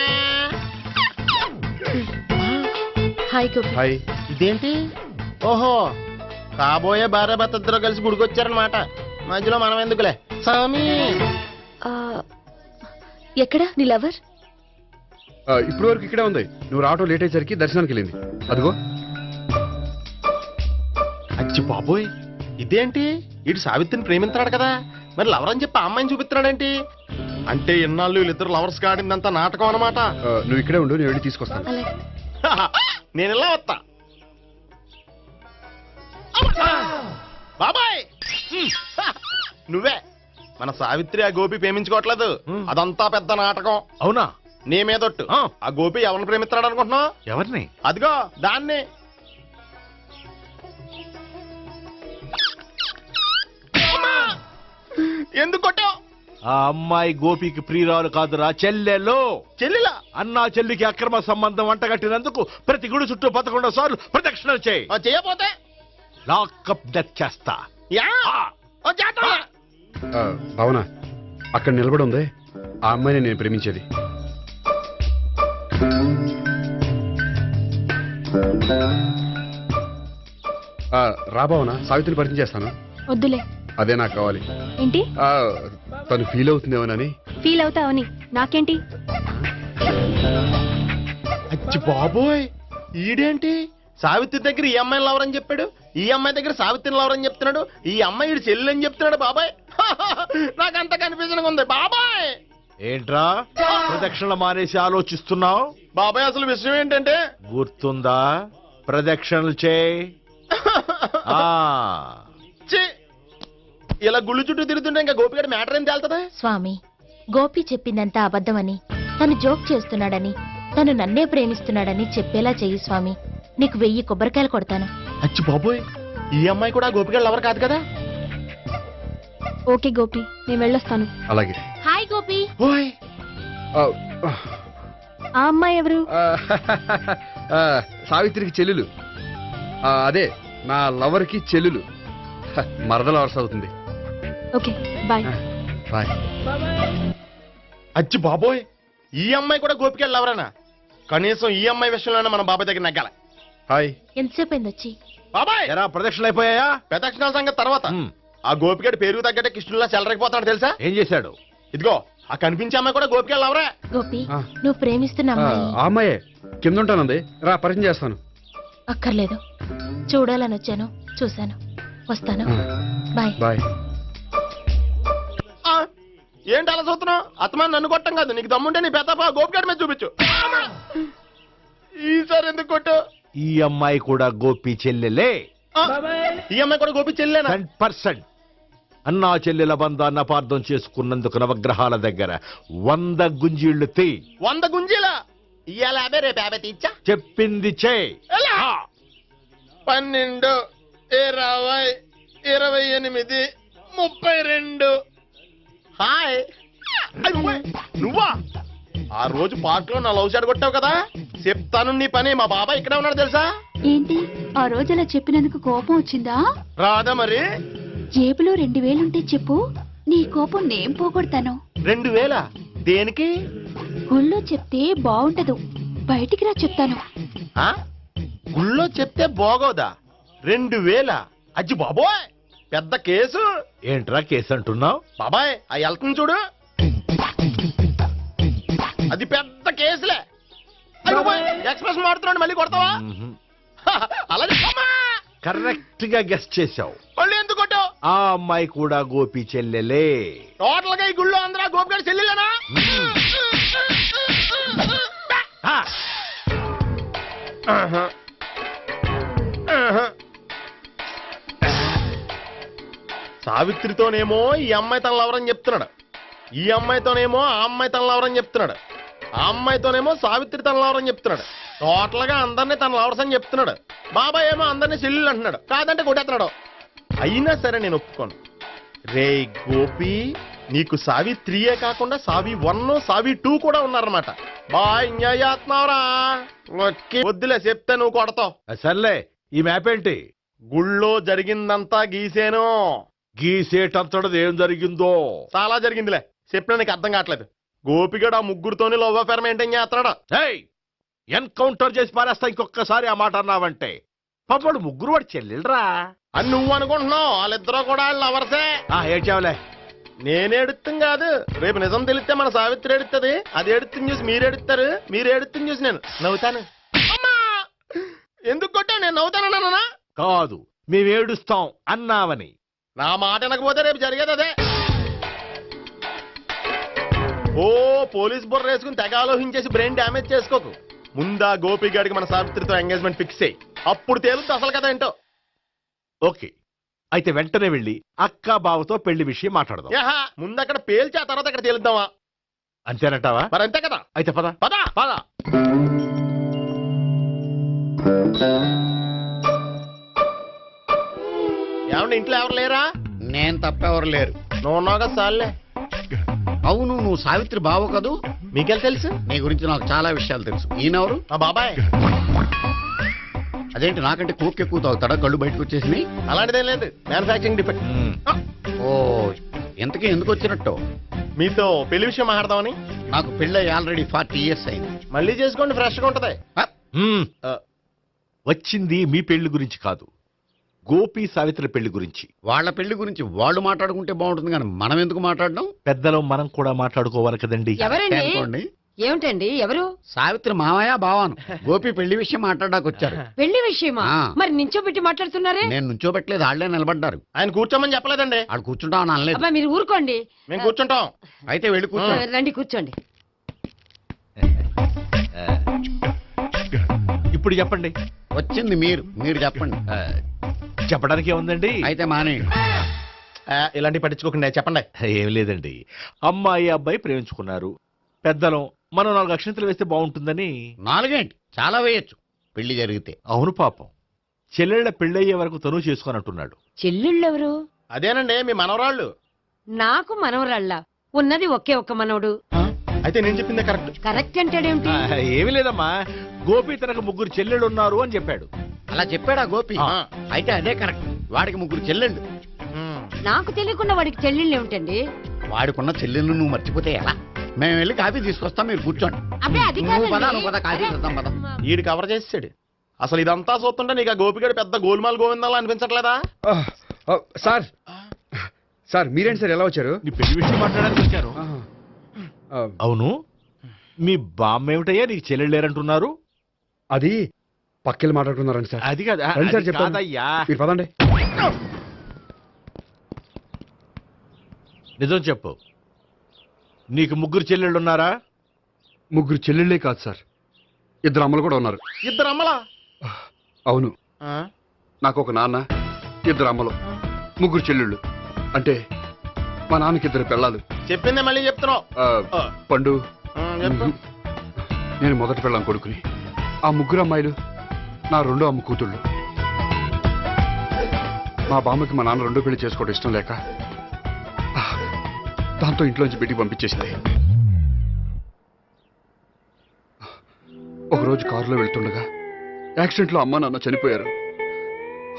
హాయ్ గోపి. హాయ్. ఇదేంటి? ఓహో, కాబోయే భార్య భర్త ఇద్దరు కలిసి గుడికొచ్చారనమాట. మధ్యలో మనం ఎందుకులే స్వామి. ఎక్కడ నీ లవర్? ఇప్పుడు వరకు ఇక్కడే ఉంది. నువ్వు రావటం లేట్ అయ్యేసరికి దర్శనానికి వెళ్ళింది. అదిగో. అచ్చి బాబోయ్, ఇదేంటి? ఇటు సావిత్రిని ప్రేమిస్తున్నాడు కదా, మరి లవర్ అని చెప్పి ఆ అమ్మాయిని చూపిస్తున్నాడేంటి? అంటే ఇన్నాళ్ళు వీళ్ళిద్దరు లవర్స్ కాడిందంతా నాటకం అనమాట. నువ్వు ఇక్కడే ఉండు, నేను వెళ్ళి తీసుకొస్తాను. నేను ఇలా వస్తా. బాబాయ్ నువ్వే మన సావిత్రి ఆ గోపి ప్రేమించుకోవట్లేదు, అదంతా పెద్ద నాటకం. అవునా? నీ మీదొట్టు. ఆ గోపి ఎవరిని ప్రేమిస్తున్నాడు అనుకుంటున్నావు? ఎవరిని? అదిగో దాన్ని. ఎందుకు కొట్టావు? ఆ అమ్మాయి గోపికి ప్రియురాలు కాదురా, చెల్లెలు. చెల్లిలా? అన్నా చెల్లికి అక్రమ సంబంధం వంటగట్టినందుకు ప్రతి గుడి చుట్టూ 11 సార్లు ప్రదక్షిణలు చేయి. చేయపోతే లాకప్ డెత్ చేస్తా. భావన, అక్కడ నిలబడి ఉంది ఆ అమ్మాయిని నేను ప్రేమించేది. రా భావన, సావిత్రిని పరిచయం చేస్తాను. వద్దులే. అదే నాకు కావాలి. ఏంటి? తను ఫీల్ అవుతుందేమోనని. ఫీల్ అవుతావని నాకేంటి? అచ్చి బాబోయ్, ఈడేంటి సావిత్రి దగ్గర ఈ అమ్మాయిని లవరని చెప్పాడు, ఈ అమ్మాయి దగ్గర సావిత్రిని లవరని చెప్తున్నాడు, ఈ అమ్మాయి ఈడు చెల్లి అని చెప్తున్నాడు. బాబాయ్ నాకంత కన్ఫ్యూజన్ ఉంది బాబాయ్. ఏంట్రా ప్రదక్షిణలు మానేసి ఆలోచిస్తున్నావు? బాబాయ్ అసలు విషయం ఏంటంటే, గుర్తుందా? ప్రదక్షిణలు చేయి. ఇలా గుళ్ళు చుట్టూ తిరుగుతుంటే ఇంకా గోపిగడ మ్యాటర్ ఏం తేలుతుందా? స్వామి, గోపి చెప్పిందంతా అబద్ధమని, తను జోక్ చేస్తున్నాడని, తను నన్నే ప్రేమిస్తున్నాడని చెప్పేలా చెయ్యి స్వామి. నీకు 1000 కొబ్బరికాయలు కొడతాను. అచ్చి బాబోయ్, ఈ అమ్మాయి కూడా గోపిగడ లవర్ కాదు కదా? ఓకే గోపి, నేను వెళ్ళొస్తాను. అలాగే. హాయ్ గోపి. ఆ అమ్మాయి ఎవరు? సావిత్రికి చెల్లెలు. అదే నా లవర్కి చెల్లెలు. మరద లవర్స్ అవుతుంది. Okay bye. బాయ్. అచ్చి బాబోయ్, ఈ అమ్మాయి కూడా గోపిగడ లవరేనా? కనీసం ఈ అమ్మాయి విషయంలోనే మన బాబాయ్ దగ్గర నగ్గాల. హాయ్. ఎంతసేపు అయింది వచ్చి? బాబాయ్ ప్రదక్షిణలు అయిపోయాయా? ప్రదక్షిణాల సంగతి తర్వాత. ఆ గోపిగడ పేరు తగ్గట్టే కృష్ణులా చెలరకపోతాడు తెలుసా? ఏం చేశాడు? ఇదిగో ఆ కనిపించే అమ్మాయి కూడా గోపిగడ లవరే. గోపి, నువ్వు ప్రేమిస్తున్న అమ్మాయి ఆ అమ్మాయే కింద ఉంటానంది. రా పరిచయం చేస్తాను. అక్కర్లేదు, చూడాలని వచ్చాను, చూశాను, వస్తాను. బాయ్. బాయ్. ఏంటి అలా చూస్తున్నావు? అత్తమాని నన్ను కొట్టం కాదు, నీకు దమ్ముంటే నీ పెద్ద గోపిగడ మీద చూపించు. ఈసారి ఎందుకు కొట్టు? ఈ అమ్మాయి కూడా గోపి చెల్లెలే. ఈ అమ్మాయి కూడా గోపి చెల్లెనా? 100%. అన్నా చెల్లెల బంధాన్ని అపార్థం చేసుకున్నందుకు నవగ్రహాల దగ్గర 100 గుంజీళ్లు తీ. 100 గుంజీలా? ఇవాళ 50, రేపు 50 తీచ్చా. చెప్పింది చే. 12, 20, 28, 32. హాయ్. నువ్వా? ఆ రోజు పార్క్ లో నా లవ్ షాట్ కొట్టావు కదా, చెప్తాను నీ పని. మా బాబాయ్ ఇక్కడే ఉన్నాడు తెలుసా? ఏంటి ఆ రోజు అలా చెప్పినందుకు కోపం వచ్చిందా? రాదా మరి? జేబులో 2000 ఉంటే చెప్పు, నీ కోపం నేను పోగొడతాను. 2000? దేనికి? గుళ్ళో చెప్తే బాగుంటదు, బయటికి రా చెప్తాను. గుళ్ళో చెప్తే బాగోదా? 2000? అజ్జి బాబోయ్, పెద్ద కేసు. ఏంట్రా కేసు అంటున్నావు? బాబాయ్ ఆ వెళ్తుంది చూడు, అది పెద్ద కేసులే. ఎక్స్ప్రెస్ మారుతున్నాడు, మళ్ళీ కొడతావా? అలాగే కరెక్ట్ గా గెస్ చేశావు. మళ్ళీ ఎందుకు కొట్టావు? ఆ అమ్మాయి కూడా గోపి చెల్లెలే. టోటల్ గా ఈ గుళ్ళో అందరూ గోపిగడ చెల్లెలేనా? సావిత్రితోనేమో ఈ అమ్మాయి తన లవరని చెప్తున్నాడు, ఈ అమ్మాయితోనేమో ఆ అమ్మాయి తన లవరని చెప్తున్నాడు, ఆ అమ్మాయితోనేమో సావిత్రి తన లవరని చెప్తున్నాడు. టోటల్ గా అందరినీ తన లవర్స్ అని చెప్తున్నాడు. బాబాయ్ ఏమో అందరినీ చెల్లెలు అంటున్నాడు, కాదంటే కొట్టేస్తున్నాడు. అయినా సరే నేను ఒప్పుకోను. రే గోపి, నీకు సావిత్రియే కాకుండా సావి 1, సావి 2 కూడా ఉన్నారన్నమాట. బాయ్ ఎంజాయ్ చేస్తున్నావురా. వద్దులే, చెప్తే నువ్వు కొడతావు. సర్లే, ఈ మ్యాప్ ఏంటి? గుళ్ళో జరిగిందంతా గీసేను. గీసేటంతటది ఏం జరిగిందో? చాలా జరిగిందిలే, చెప్పినా నీకు అర్థం కావట్లేదు. గోపిగడు ఆ ముగ్గురుతోని లవ్ అఫేర్ మెయింటైన్ చేస్తున్నాడు. ఎన్కౌంటర్ చేసి పారేస్తా ఇంకొకసారి ఆ మాట అన్నావంటే. పాపడు ముగ్గురు వాడు చెల్లెలరా అని నువ్వు అనుకుంటున్నావు, వాళ్ళిద్దరూ కూడా లవర్సే. ఏడ్చావులే. నేనేడుతుంది కాదు, రేపు నిజం తెలిస్తే మన సావిత్రి ఎడుతుంది. అది ఎడుతుంది చూసి మీరు ఎడుతారు, మీరు ఎడుతుంది చూసి నేను నవ్వుతాను. ఎందుకు కొట్టా? నేను నవ్వుతానన్నా కాదు, మేమేడుస్తాం అన్నావని. నా మాట వినకపోతే రేపు జరిగేది అదే. ఓ పోలీస్ బుర్ర వేసుకుని తెగ ఆలోచించేసి బ్రెయిన్ డ్యామేజ్ చేసుకోకు. ముందా గోపిగాడికి మన సావిత్రితో ఎంగేజ్మెంట్ ఫిక్స్ అయ్యి, అప్పుడు తేలుతుంది అసలు కదా ఏంటో. ఓకే, అయితే వెంటనే వెళ్ళి అక్క బావతో పెళ్లి విషయం మాట్లాడదాం. ముందు అక్కడ పేల్చి ఆ తర్వాత అక్కడ తేలుద్దామా? అంతేనంటావా? మరి అంతే కదా. అయితే పద పద పద. ఏమండి ఇంట్లో ఎవరు లేరా? నేను తప్పెవరు లేరు. నువ్వు ఉన్నావు కదా సార్లే. అవును, నువ్వు సావిత్రి బావ కదూ? మీకెళ్ళి తెలుసు? నీ గురించి నాకు చాలా విషయాలు తెలుసు. ఈయనెవరు? మా బాబాయ్. అదేంటి నాకంటే కోక్ ఎక్కువ తాగుతాడా? కళ్ళు బయటకు వచ్చేసి? అలాంటిదేం లేదు, మ్యానుఫాక్చరింగ్ డిఫెక్ట్. ఓ, ఇంతకీ ఎందుకు వచ్చినట్టు? మీతో పెళ్లి విషయం మాట్లాడదామని. నాకు పెళ్ళి ఆల్రెడీ 40 years అయింది. మళ్ళీ చేసుకోండి, ఫ్రెష్ గా ఉంటది. వచ్చింది మీ పెళ్లి గురించి కాదు, గోపి సావిత్రి పెళ్లి గురించి. వాళ్ళ పెళ్లి గురించి వాళ్ళు మాట్లాడుకుంటే బాగుంటుంది కానీ మనం ఎందుకు మాట్లాడడం? పెద్దలో మనం కూడా మాట్లాడుకోవాలి కదండి. ఎవరండి? అనుకోండి. ఏమిటండి? ఎవరు? సావిత్రి మామయ్య బావాను. గోపి పెళ్లి విషయం మాట్లాడడానికి వచ్చారు. పెళ్లి విషయమా? ఆ. మరి నించోబెట్టి మాట్లాడుతున్నారే? నేను నుంచోబెట్టలేదు, వాళ్ళే నిలబడ్డారు. ఆయన కూర్చోమని చెప్పలేదండి. వాళ్ళు కూర్చుంటామని అనలేదు. అబ్బా మీరు ఊరుకోండి. మేము కూర్చుంటాం. అయితే వెళ్ళి కూర్చో. రండి కూర్చోండి. ఇప్పుడు చెప్పండి. వచ్చింది మీరు చెప్పండి. చెప్పడానికి ఏముందండి? అయితే మానే. ఇలాంటివి పట్టించుకోకుండా చెప్పండి. ఏం లేదండి, అమ్మాయి అబ్బాయి ప్రేమించుకున్నారు. పెద్దలం మనం 4 అక్షంతలు వేస్తే బాగుంటుందని. 4 ఏంటి, చాలా వేయొచ్చు పెళ్లి జరిగితే. అవును పాపం, చెల్లెళ్ళ పెళ్ళయ్యే వరకు తను చేసుకొని అంటున్నాడు. చెల్లెళ్ళెవరు? అదేనండి మీ మనవరాళ్ళు. నాకు మనవరాళ్ళ ఉన్నది ఒకే ఒక్క మనవడు. అయితే నేను చెప్పిందే కరెక్ట్. కరెక్ట్ అంటాడేమిటి? ఏమి లేదమ్మా, గోపి తనకు 3 చెల్లెళ్ళు ఉన్నారు అని చెప్పాడు. అలా చెప్పాడా గోపి? అయితే అదే కరెక్ట్. వాడికి 3 చెల్లెళ్ళు. నాకు తెలియకుండా వాడికి చెల్లెళ్ళు ఏమిటండి? వాడికున్న చెల్లెళ్ళు నువ్వు మర్చిపోతే ఎలా? మేము వెళ్ళి కాఫీ తీసుకొస్తాం, మీరు కూర్చోండి. అబ్బే అది నువ్వు పద, కాదండి. నువ్వు పద, కాఫీ తెద్దాం పద. ఈడు కవర్ చేసాడు. అసలు ఇదంతా చూస్తుంటే నీకు ఆ గోపిగడు పెద్ద గోల్మాల్ గోవిందాలు అనిపించట్లేదా? సార్ సార్ మీరేంటి సార్ ఎలా వచ్చారు? నీ పెళ్లి విషయం మాట్లాడడానికి వచ్చారు. అవును, మీ బామ్మ ఏమిటయ్యా నీకు చెల్లెళ్ళు లేరంటున్నారు? అది పక్కెళ్ళి మాట్లాడుకున్నారండి సార్. అది కాదు, రండి సార్ అది చెప్తాను. కాదయ్యా. మీరు పదండి. నిజం చెప్పు, నీకు 3 చెల్లెళ్ళు ఉన్నారా? 3 చెల్లెళ్ళే కాదు సార్, 2 అమ్మలు కూడా ఉన్నారు. 2 అమ్మలా? అవును, నాకు ఒక నాన్న, 2 అమ్మలు, 3 చెల్లెళ్ళు. అంటే మా నాన్నకి 2 పిల్లలు. చెప్పిందే మళ్ళీ చెప్తున్నావు. పండు, చెప్పు. నేను మొదటి పిల్లం కొడుకుని. ఆ 3 అమ్మాయిలు నా 2వ అమ్మ కూతుళ్ళు. మా బామ్మకి మా నాన్న 2వ పెళ్లి చేసుకోవడం ఇష్టం లేక దాంతో ఇంట్లోంచి బిడ్డికి పంపించేసింది. ఒకరోజు కారులో వెళ్తుండగా యాక్సిడెంట్లో అమ్మ నాన్న చనిపోయారు.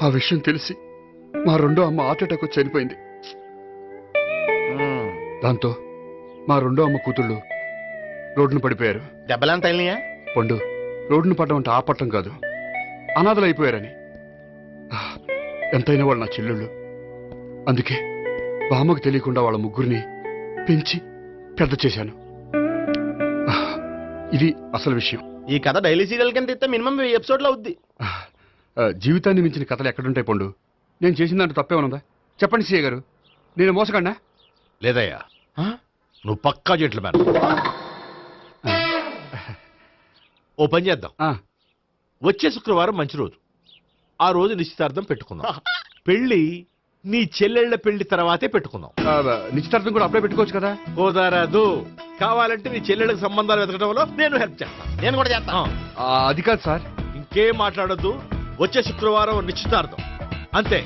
ఆ విషయం తెలిసి మా 2వ అమ్మ హార్ట్ అటాక్ వచ్చి చనిపోయింది. దాంతో మా 2వ అమ్మ కూతుళ్ళు రోడ్డును పడిపోయారు. దెబ్బలంత అయినాయా? పండు, రోడ్డును పడ్డం అంటే ఆపట్టం కాదు, అనాథలు అయిపోయారని. ఎంతైనా వాళ్ళు నా చెల్లెళ్ళు. అందుకే బామ్మకు తెలియకుండా వాళ్ళ 3 పెంచి పెద్ద చేశాను. ఇది అసలు విషయం. ఈ కథ డైలీ సీరియల్ కింద ఇస్తే మినిమం 1000 ఎపిసోడ్లు అవుద్ది. జీవితాన్ని మించిన కథలు ఎక్కడుంటాయి పండు? నేను చేసిన దాంట్లో తప్పేమనుందా? చెప్పండి సీఏ గారు, నేను మోసగండా? లేదయ్యా, నువ్వు పక్కా చెట్లు మేన. ఓ పని చేద్దాం, వచ్చే శుక్రవారం మంచి రోజు, ఆ రోజు నిశ్చితార్థం పెట్టుకుందాం. పెళ్లి నీ చెల్లెళ్ల పెళ్లి తర్వాతే పెట్టుకుందాం. నిశ్చితార్థం కూడా అప్పుడే పెట్టుకోవచ్చు కదా? కుదరదు, కావాలంటే నీ చెల్లెళ్ళకి సంబంధాలు వెతకడంలో నేను హెల్ప్ చేస్తాను. నేను కూడా చేస్తాను. అది కాదు సార్. ఇంకేం మాట్లాడొద్దు, వచ్చే శుక్రవారం నిశ్చితార్థం, అంతే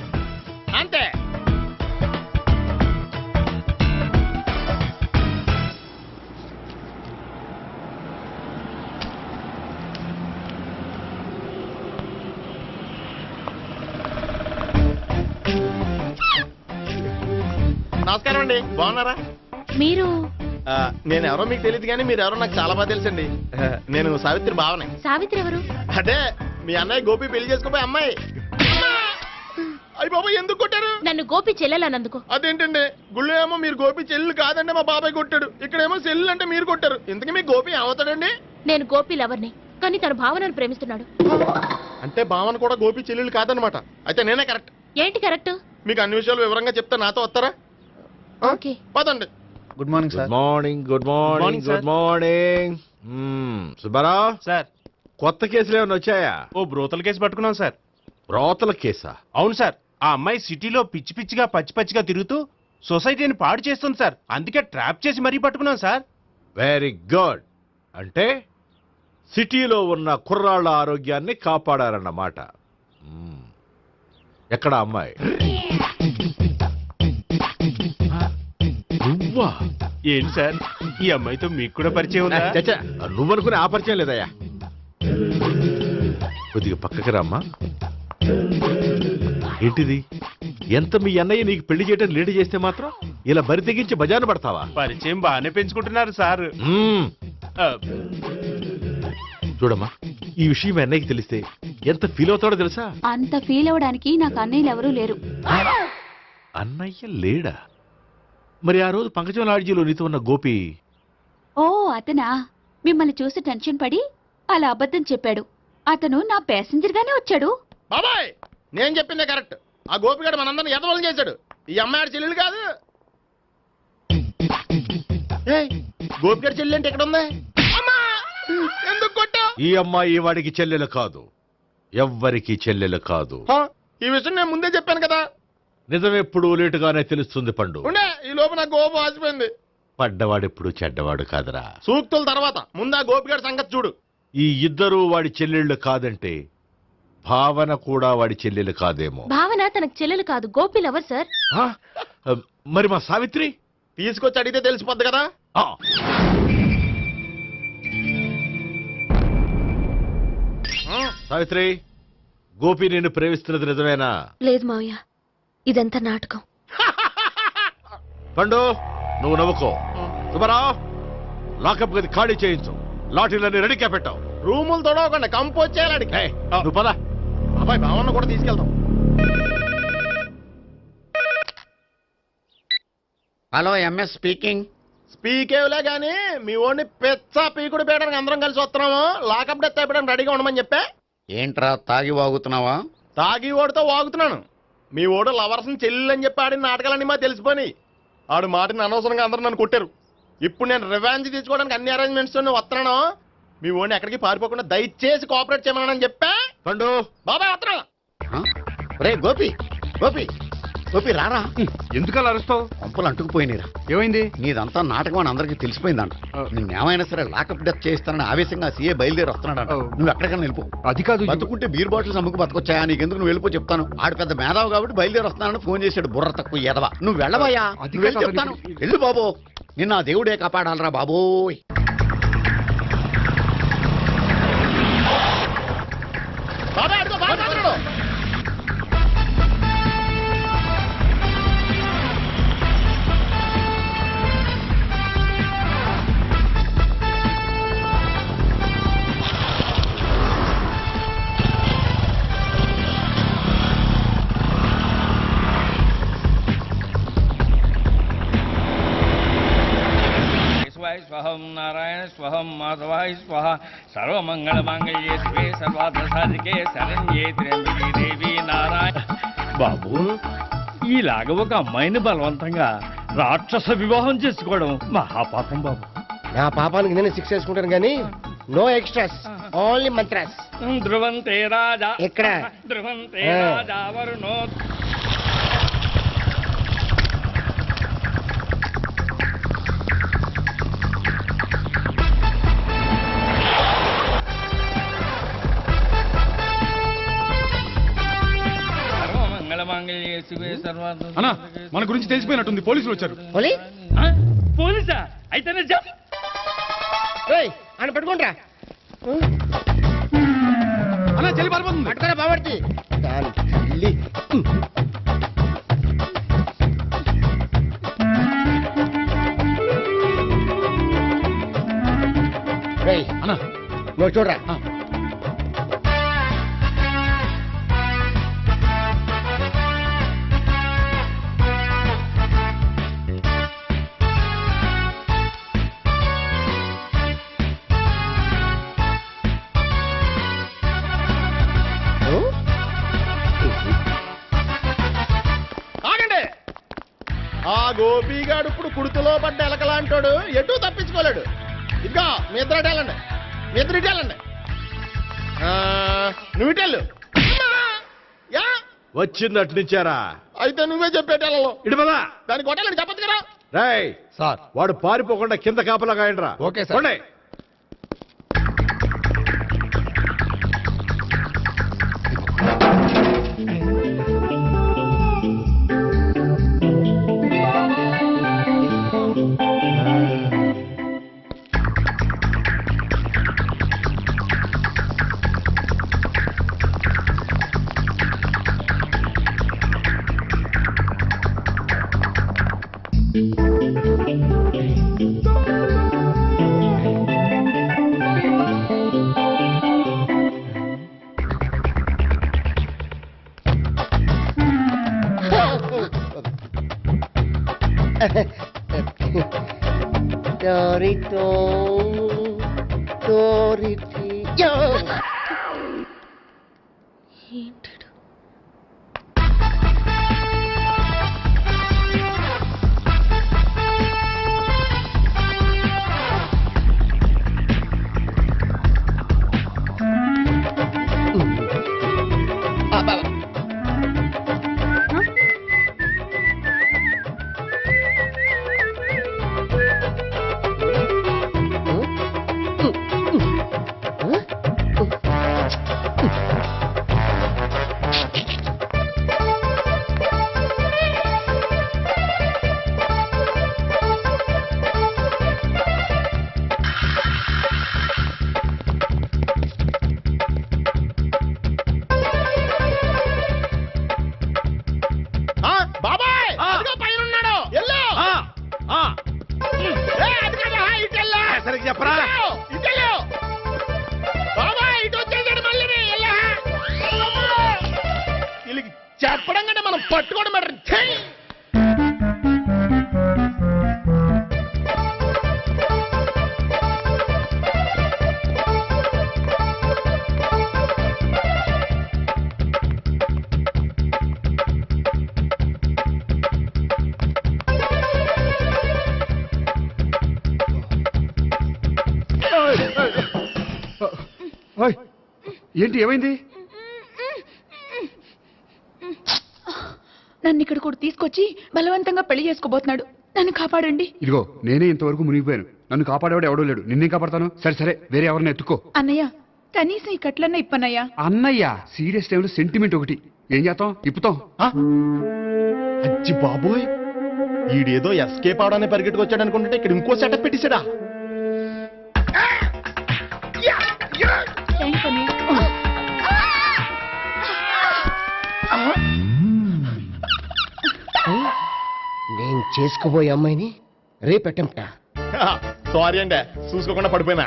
అంతే. నమస్కారం అండి, బాగున్నారా? మీరు నేను ఎవరో మీకు తెలియదు కానీ మీరు ఎవరో నాకు చాలా బాగా తెలుసండి. నేను సావిత్రి భావనే. సావిత్రి ఎవరు? అదే మీ అన్నయ్య గోపి పెళ్లి చేసుకోపోయి అమ్మాయి. అయ్యి బాబాయ్ ఎందుకు కొట్టారు? నన్ను గోపి చెల్లెలన్నందుకు. అదేంటండి, గుళ్ళు ఏమో మీరు గోపి చెల్లు కాదంటే మా బాబాయ్ కొట్టాడు, ఇక్కడేమో చెల్లు అంటే మీరు కొట్టారు. ఇంతకీ మీ గోపి ఏమవుతాడండి? నేను గోపి లవర్ని, కానీ తన భావనను ప్రేమిస్తున్నాడు. అంటే భావన కూడా గోపి చెల్లెలు కాదనమాట. అయితే నేనే కరెక్ట్. ఏంటి కరెక్ట్? మీకు అన్ని విషయాలు వివరంగా చెప్తే నాతో వస్తారా? ఓకే, పదండి. Good morning sir. Morning, good morning, good morning. Subbarao sir, కొత్త కేసులు ఏమైనా వచ్చాయా? ఓ బ్రోతల కేసు పట్టుకున్నాం సార్. బ్రోతల కేసా? అవును సార్, ఆ అమ్మాయి సిటీలో పిచ్చి పిచ్చిగా పచ్చి పచ్చిగా తిరుగుతూ సొసైటీని పాడు చేస్తుంది సార్. అందుకే ట్రాప్ చేసి మరీ పట్టుకున్నాం సార్. Very good. అంటే సిటీలో ఉన్న కుర్రాళ్ళ ఆరోగ్యాన్ని కాపాడారన్నమాట. ఎక్కడ అమ్మాయి? నువ్వా? ఏంటి సార్ ఈ అమ్మాయితో మీకు కూడా పరిచయం ఉందా? చచ్చా, నువ్వనుకునే ఆ పరిచయం లేదయ్యా. కొద్దిగా పక్కకి రామ్మా. ఏంటిది? ఎంత మీ అన్నయ్య నీకు పెళ్లి చేయడం లేట్ చేస్తే మాత్రం ఇలా బరి తెగించి బజారు పడతావా? పరిచయం బాగానే పెంచుకుంటున్నారు సార్. చూడమ్మా, ఈ విషయం మీ అన్నయ్యకి తెలిస్తే ఎంత ఫీల్ అవుతాడో తెలుసా? అంత ఫీల్ అవ్వడానికి నాకు అన్నయ్యలు ఎవరూ లేరు. అన్నయ్య లేడా? మరి ఆ రోజు పంకజం లాడ్జీలో నీతో ఉన్న గోపి? ఓ అతనా? మిమ్మల్ని చూసి టెన్షన్ పడి అలా అబద్ధం చెప్పాడు. అతను నా ప్యాసింజర్ గానే వచ్చాడు. బాబాయ్ నేను చెప్పిందే కరెక్ట్. ఆ గోపిగాడు మనందరిని ఎదవలం చేశాడు. ఈ అమ్మాయి చెల్లెలు కాదు. గోపిగాడి చెల్లి అంటే ఎక్కడ ఉంది? ఎందుకు కొట్టా? ఈ అమ్మాయి వాడికి చెల్లెలు కాదు, ఎవ్వరికి చెల్లెలు కాదు. ఈ విషయం నేను ముందే చెప్పాను కదా. నిజమెప్పుడు లేటుగానే తెలుస్తుంది పండు. ఉండే ఈ లోపు నా గోపు ఆసిపోయింది. పడ్డవాడెప్పుడు చెడ్డవాడు కాదురా. సూక్తుల తర్వాత ముందు ఆ గోపిగాడి సంగతి చూడు. ఈ ఇద్దరూ వాడి చెల్లెళ్ళు కాదంటే భావన కూడా వాడి చెల్లెలు కాదేమో. భావన తనకు చెల్లెలు కాదు, గోపి లవర్ సార్. మరి మా సావిత్రి తీసుకొచ్చి అడిగితే తెలిసిపోద్ది కదా. సావిత్రి, గోపి నేను ప్రేమిస్తున్నది నిజమేనా? లేదు మావయ్య, ఇదంతా నాటకం. పండు నువ్వు నవ్వుకో. సుబ్బారావు, లాకప్ గది ఖాళీ చేయించు. లాఠీలన్నీ రెడీగా పెట్టావు. రూములు తొడవకుండా కంపోజ్ చేయాలి. నువ్వు పద. అబ్బాయి భావన కూడా తీసుకెళ్తాం. Hello, MS speaking. స్పీకేవ్లే గానీ మీ ఓడిని పెచ్చ పీకుడు పేయడానికి అందరం కలిసి వస్తున్నాము. లాకప్ డెత్ అయిపోయడానికి రెడీగా ఉండమని చెప్పే. ఏంట్రా తాగి వాగుతున్నావా? తాగి ఓడితో వాగుతున్నాను. మీ ఓడు లవర్స్ని చెల్లెలని చెప్పి ఆడిన నాటకాలన్నీ మా తెలిసిపోయి ఆడు మాటని అనవసరంగా అందరూ నన్ను కొట్టారు. ఇప్పుడు నేను రివెంజ్ తీసుకోవడానికి అన్ని అరేంజ్మెంట్స్ వస్తున్నాను. మీ ఓడిని ఎక్కడికి పారిపోకుండా దయచేసి కోఆపరేట్ చేయమని చెప్పా. పండు బాబాయ్ వస్తున్నా. రే గోపి, గోపి, గోపి రారా. ఎందుకలా అరుస్తావు? పంపులు అంటుకుపోయినరా. ఏమైంది? నీదంతా నాటకం అని అందరికీ తెలిసిపోయిందంట. నిన్నేమైనా సరే లాకప్ డెత్ చేస్తానని ఆవేశంగా సీఏ బయలుదేరి వస్తున్నాడు. నువ్వు ఎక్కడికైనా వెళ్ళిపో. అది కాదు, బతుకుంటే బీర్ బాటిల్స్ అమ్ముకు బతకొచ్చాయా? నీకెందుకు, నువ్వు వెళ్ళిపో చెప్తాను. ఆడు పెద్ద మేధావు కాబట్టి బయలుదేరి వస్తున్నానని ఫోన్ చేశాడు. బుర్ర తక్కువ ఎదవా. నువ్వు వెళ్ళబోయా? నువ్వు వెళ్ళి చెప్తాను. వెళ్ళు బాబో, నిన్న ఆ దేవుడే కాపాడాలరా బాబోయ్. బాబాయ్ అడుగు, బాబాయ్ అడుగు. స్వహం నారాయణ స్వహం మాధవాయ స్వహ సర్వమంగళ మాంగళ్యే శివే సర్వార్థ సాధికే శరణ్యే త్ర్యంబకే దేవి నారాయణ. బాబు, ఈలాగ ఒక అమ్మాయిని బలవంతంగా రాక్షస వివాహం చేసుకోవడం మహాపాపం బాబు. నా పాపానికి నేను శిక్ష చేసుకుంటాను కానీ నో ఎక్స్ట్రాస్, ఓన్లీ మంత్రాస్. ధ్రువంతే రాజా ఎక్కడ? ధ్రువంతే రాజా వరుణో. అన్నా, మన గురించి తెలిసిపోయినట్టుంది. పోలీసులు వచ్చారు. పోలీసా? అయితేనే అని పెట్టుకుంటా. అన్నా, చెల్లి పారిపోతుంది. పట్టుకోరా బాబర్తి. అన్నా నువ్వు చూడరా. ఆ గోపిగాడు ఇప్పుడు కుడుతులో పడ్డ ఎలకలాంటాడు, ఎటు తప్పించుకోలేడు. ఇంకా మీ ఇద్దరు వెళ్ళండి, మీ ఇద్దరు ఇటు వెళ్ళండి. నువ్వు ఇటు వెళ్ళు. వచ్చింది అటు నుంచారా? అయితే నువ్వే చెప్పేటెళ్ళలో ఇటు పద. దాన్ని కొట్టాలని చెప్పచ్చు కదా. రేయ్ సార్, వాడు పారిపోకుండా కింద కాపలా కాయండిరా. Okay sir. డోరితో డోరితో బాబాయ్ అదిగో పైన ఉన్నాడు ఎల్లో అది కదా ఇటు వెళ్ళు సరిగ్గా చెప్పరా ఇటు వెళ్ళు బాబాయ్ ఇటు వచ్చేసాడు మళ్ళీ ఎల్లా వీళ్ళకి చెప్పడం కంటే మనం పట్టుకోవడం బెటర్ ఏంటి ఏమైంది? నన్ను ఇక్కడ కూడా తీసుకొచ్చి బలవంతంగా పెళ్లి చేసుకోబోతున్నాడు. నన్ను కాపాడండి. ఇదిగో నేనే ఇంతవరకు మునిగిపోయాను. నన్ను కాపాడేవాడు ఎవడో లేడు. నిన్నే కాపాడతాను. సరే సరే వేరే ఎవరిని ఎత్తుకో. అన్నయ్య కనీసం ఈ కట్లన్నా ఇప్పన్నయ్యా. అన్నయ్య సీరియస్ టైంలో సెంటిమెంట్ ఒకటి. ఏం చేస్తాం? ఇప్పుతాం. అచ్చి బాబోయ్ ఈడేదో ఎస్కేప్ అవడానికి పరిగెట్టుకొచ్చాడు అనుకుంటే ఇక్కడ ఇంకో సెటప్ పెట్టేశాడా నేను చేసుకోబోయే అమ్మాయిని రేపెట్టంట. సారీ అండి చూసుకోకుండా పడిపోయినా.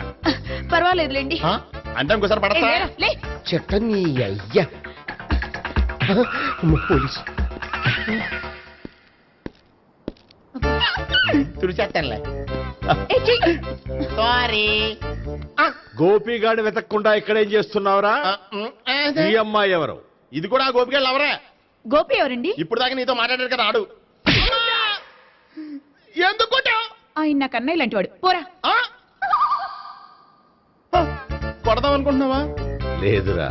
పర్వాలేదులేండి. అంటే ఇంకోసారి పడతా చెట్టని అయ్యా పోలీసు తుడిచేస్తానులే. సారీ. గోపిగాడు వెతకకుండా ఇక్కడేం చేస్తున్నావురా? ఈ అమ్మాయి ఎవరు? ఇది కూడా గోపిగాళ్ళు ఎవరే? గోపి ఎవరండి? ఇప్పుడు దాకా నీతో మాట్లాడారు కదా ఆడు. ఎందుకు ఆయన నాకు అన్నయ్య లాంటి వాడు. పోరా. కొడదాం అనుకుంటున్నావా? లేదురా,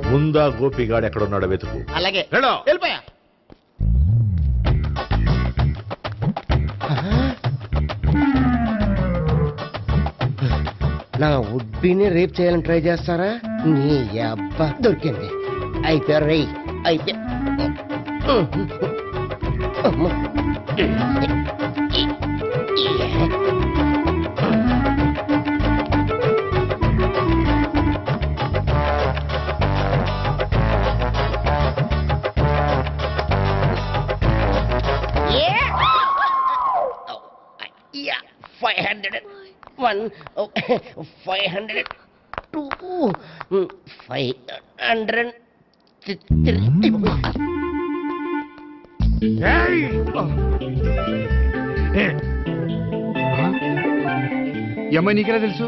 ముందా గోపిగాడు ఎక్కడున్నాడో వెతుకు. అలాగే వెళ్ళు. వెళ్ళిపోయా. నా ఉడ్బీని రేప్ చేయాలని ట్రై చేస్తారా? నీ అబ్బా దొరికింది. అయిపోయారు రేయ్ అయిపోయా. One, 500, 2, 500, 3. ఈ అమ్మాయి నీకెలా తెలుసు?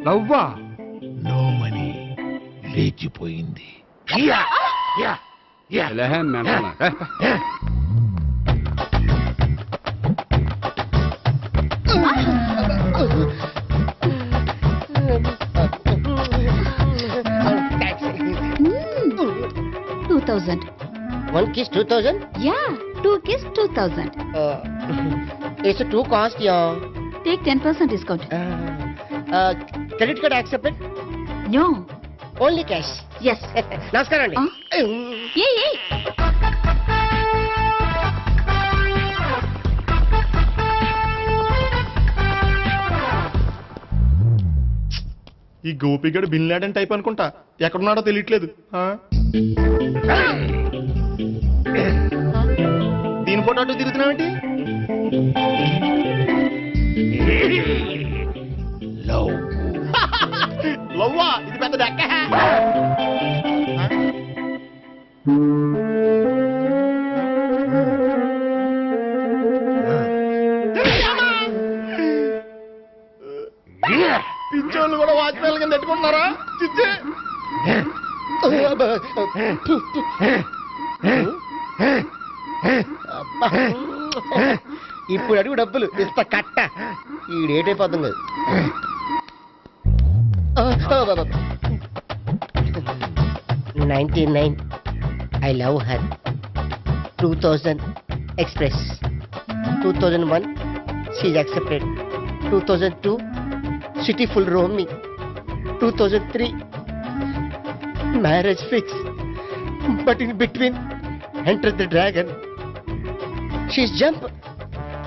లవ్వా? నో మనీ లేచిపోయింది. One kiss 2000? Yeah, 2 kiss 2000. It's a 2 cost, yeah. Take 10% discount. Credit card accepted? No. Only cash. Yes. నమస్కారం అండి. ఈ గోపిగడు బిన్ లాడెన్ టైప్ అనుకుంటా. ఎక్కడున్నాడో తెలియట్లేదు. దీని ఫోటో అటు తిరుగుతున్నావేంటి? లవ్వా ఇది పెద్ద డెక్క. అనుకుంటున్నారా చిచ్చి ఇప్పుడు అడుగు డబ్బులు ఇస్తా కట్ట ఈ డేట్ అయిపోతుంది కదా 99 I love her 2000 express 2001 she's accepted 2002 city full roaming 2003 marriage fix but in between enter the dragon she's jump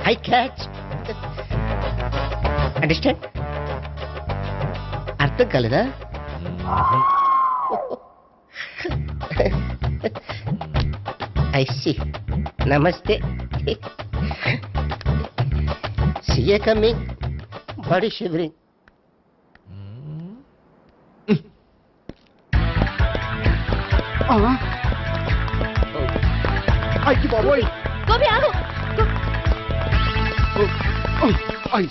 I catch understand అర్థం కాలేదా I see. Namaste. See you coming. Body shivering. అయ్యి బాబోయ్ గోపి ఆగు అయ్యి